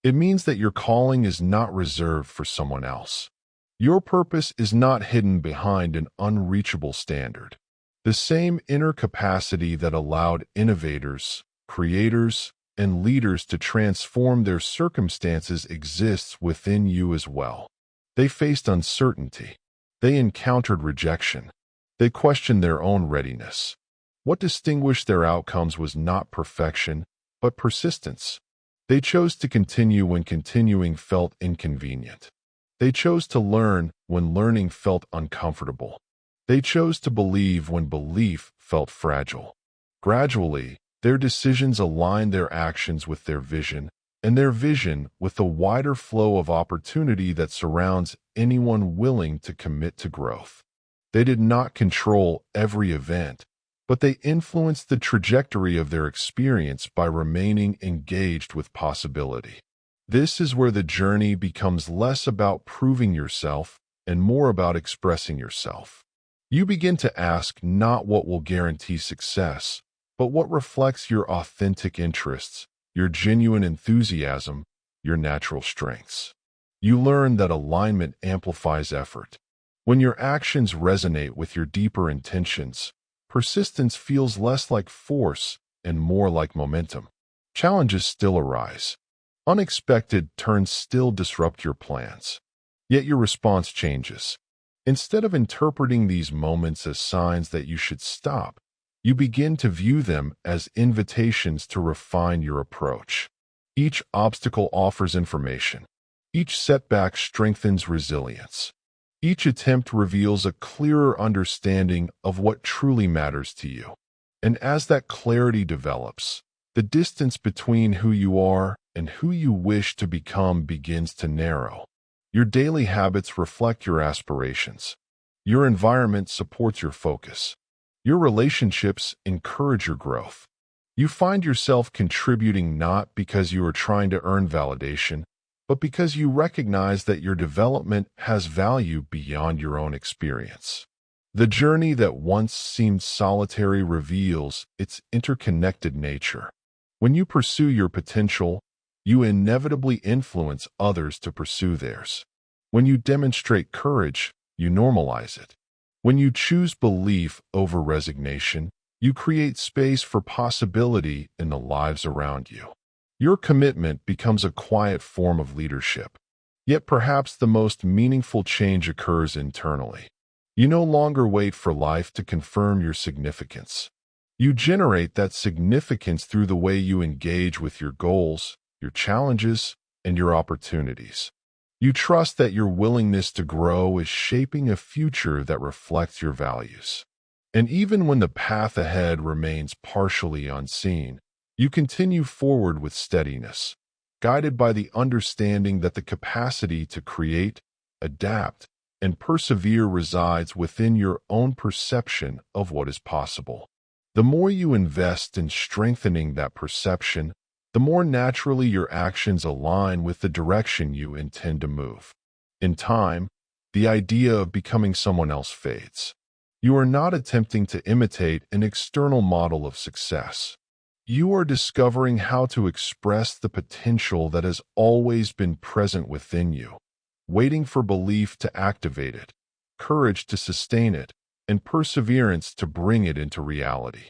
It means that your calling is not reserved for someone else. Your purpose is not hidden behind an unreachable standard. The same inner capacity that allowed innovators, creators, and leaders to transform their circumstances exists within you as well. They faced uncertainty. They encountered rejection. They questioned their own readiness. What distinguished their outcomes was not perfection, but persistence. They chose to continue when continuing felt inconvenient. They chose to learn when learning felt uncomfortable. They chose to believe when belief felt fragile. Gradually, their decisions aligned their actions with their vision, and their vision with the wider flow of opportunity that surrounds anyone willing to commit to growth. They did not control every event, but they influenced the trajectory of their experience by remaining engaged with possibility. This is where the journey becomes less about proving yourself and more about expressing yourself. You begin to ask not what will guarantee success, but what reflects your authentic interests, your genuine enthusiasm, your natural strengths. You learn that alignment amplifies effort. When your actions resonate with your deeper intentions, persistence feels less like force and more like momentum. Challenges still arise. Unexpected turns still disrupt your plans. Yet your response changes. Instead of interpreting these moments as signs that you should stop, you begin to view them as invitations to refine your approach. Each obstacle offers information. Each setback strengthens resilience. Each attempt reveals a clearer understanding of what truly matters to you. And as that clarity develops, The distance between who you are and who you wish to become begins to narrow. Your daily habits reflect your aspirations. Your environment supports your focus. Your relationships encourage your growth. You find yourself contributing not because you are trying to earn validation, but because you recognize that your development has value beyond your own experience. The journey that once seemed solitary reveals its interconnected nature. When you pursue your potential, you inevitably influence others to pursue theirs. When you demonstrate courage, you normalize it. When you choose belief over resignation, you create space for possibility in the lives around you. Your commitment becomes a quiet form of leadership. Yet perhaps the most meaningful change occurs internally. You no longer wait for life to confirm your significance. You generate that significance through the way you engage with your goals, your challenges, and your opportunities. You trust that your willingness to grow is shaping a future that reflects your values. And even when the path ahead remains partially unseen, you continue forward with steadiness, guided by the understanding that the capacity to create, adapt, and persevere resides within your own perception of what is possible. The more you invest in strengthening that perception, the more naturally your actions align with the direction you intend to move. In time, the idea of becoming someone else fades. You are not attempting to imitate an external model of success. You are discovering how to express the potential that has always been present within you, waiting for belief to activate it, courage to sustain it, and perseverance to bring it into reality.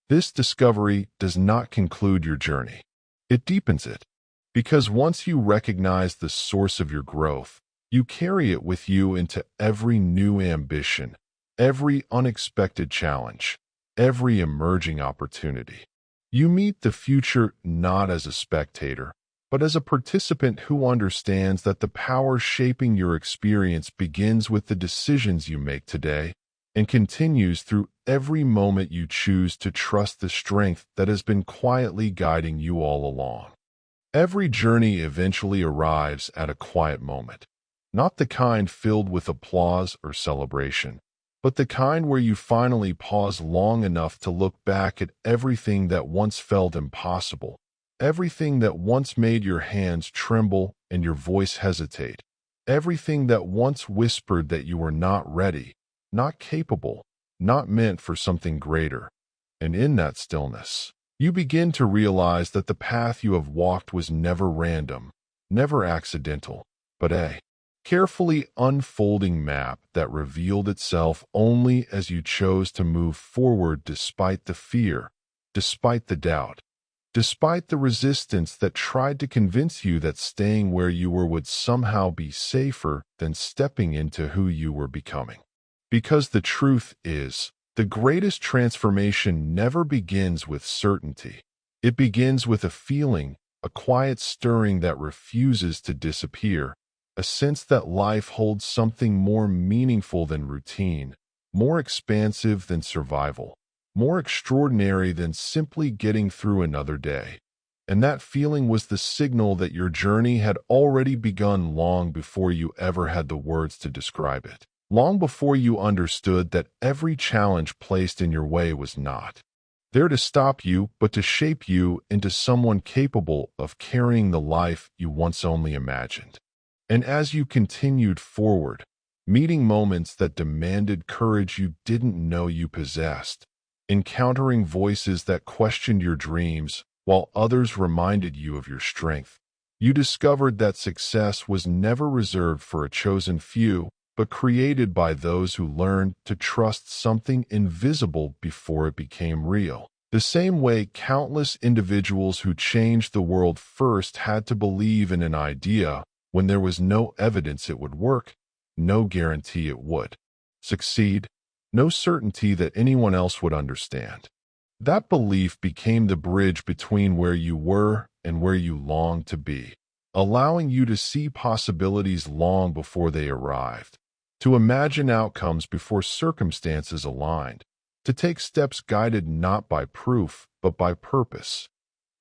This discovery does not conclude your journey. It deepens it, because once you recognize the source of your growth, you carry it with you into every new ambition, every unexpected challenge, every emerging opportunity. You meet the future not as a spectator, but as a participant who understands that the power shaping your experience begins with the decisions you make today and continues through every moment you choose to trust the strength that has been quietly guiding you all along. Every journey eventually arrives at a quiet moment, not the kind filled with applause or celebration, but the kind where you finally pause long enough to look back at everything that once felt impossible, everything that once made your hands tremble and your voice hesitate, everything that once whispered that you were not ready, not capable, not meant for something greater. And in that stillness, you begin to realize that the path you have walked was never random, never accidental, but a carefully unfolding map that revealed itself only as you chose to move forward despite the fear, despite the doubt, despite the resistance that tried to convince you that staying where you were would somehow be safer than stepping into who you were becoming. Because the truth is, the greatest transformation never begins with certainty. It begins with a feeling, a quiet stirring that refuses to disappear, a sense that life holds something more meaningful than routine, more expansive than survival, more extraordinary than simply getting through another day. And that feeling was the signal that your journey had already begun long before you ever had the words to describe it. Long before you understood that every challenge placed in your way was not there to stop you, but to shape you into someone capable of carrying the life you once only imagined. And as you continued forward, meeting moments that demanded courage you didn't know you possessed, encountering voices that questioned your dreams while others reminded you of your strength, you discovered that success was never reserved for a chosen few, but created by those who learned to trust something invisible before it became real. The same way countless individuals who changed the world first had to believe in an idea when there was no evidence it would work, no guarantee it would succeed, no certainty that anyone else would understand. That belief became the bridge between where you were and where you longed to be, allowing you to see possibilities long before they arrived, to imagine outcomes before circumstances aligned, to take steps guided not by proof, but by purpose.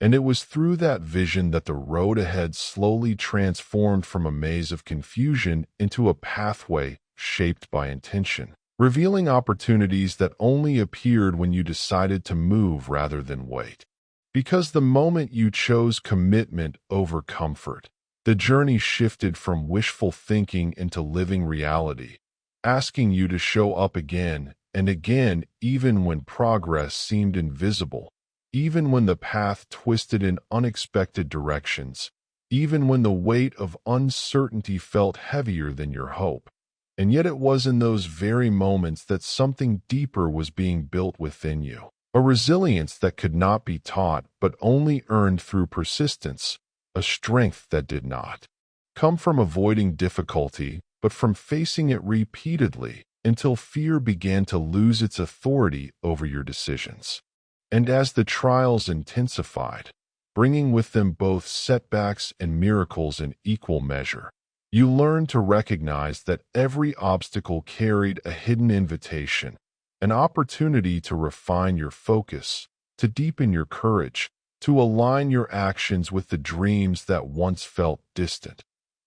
And it was through that vision that the road ahead slowly transformed from a maze of confusion into a pathway shaped by intention, revealing opportunities that only appeared when you decided to move rather than wait. Because the moment you chose commitment over comfort, the journey shifted from wishful thinking into living reality, asking you to show up again and again, even when progress seemed invisible, even when the path twisted in unexpected directions, even when the weight of uncertainty felt heavier than your hope. And yet it was in those very moments that something deeper was being built within you, a resilience that could not be taught but only earned through persistence, a strength that did not come from avoiding difficulty, but from facing it repeatedly until fear began to lose its authority over your decisions. And as the trials intensified, bringing with them both setbacks and miracles in equal measure, you learned to recognize that every obstacle carried a hidden invitation, an opportunity to refine your focus, to deepen your courage, to align your actions with the dreams that once felt distant,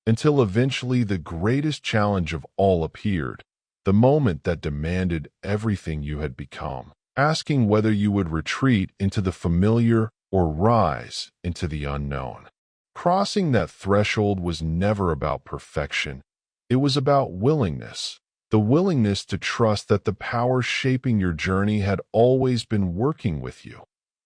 until eventually the greatest challenge of all appeared, the moment that demanded everything you had become, asking whether you would retreat into the familiar or rise into the unknown. Crossing that threshold was never about perfection. It was about willingness, the willingness to trust that the power shaping your journey had always been working with you,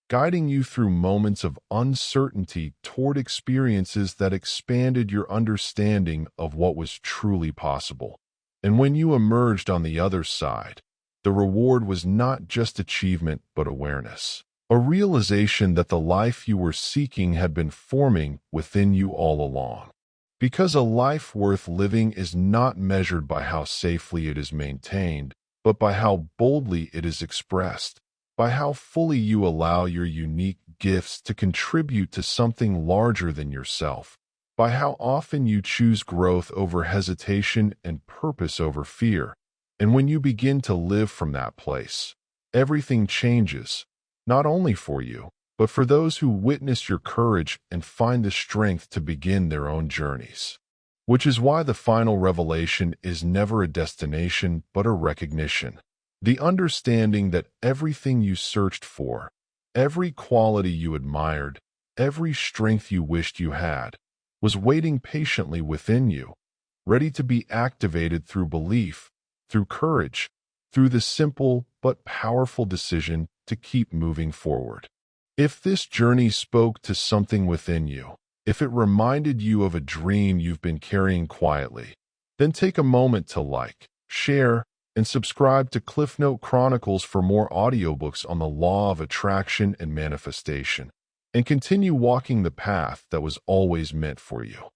guiding you through moments of uncertainty toward experiences that expanded your understanding of what was truly possible. And when you emerged on the other side, the reward was not just achievement but awareness, a realization that the life you were seeking had been forming within you all along. Because a life worth living is not measured by how safely it is maintained, but by how boldly it is expressed, by how fully you allow your unique gifts to contribute to something larger than yourself, by how often you choose growth over hesitation and purpose over fear. And when you begin to live from that place, everything changes, not only for you, but for those who witness your courage and find the strength to begin their own journeys. Which is why the final revelation is never a destination, but a recognition. The understanding that everything you searched for, every quality you admired, every strength you wished you had, was waiting patiently within you, ready to be activated through belief, through courage, through the simple but powerful decision to keep moving forward. If this journey spoke to something within you, if it reminded you of a dream you've been carrying quietly, then take a moment to like, share, and subscribe to CliffNote Chronicles for more audiobooks on the law of attraction and manifestation, and continue walking the path that was always meant for you.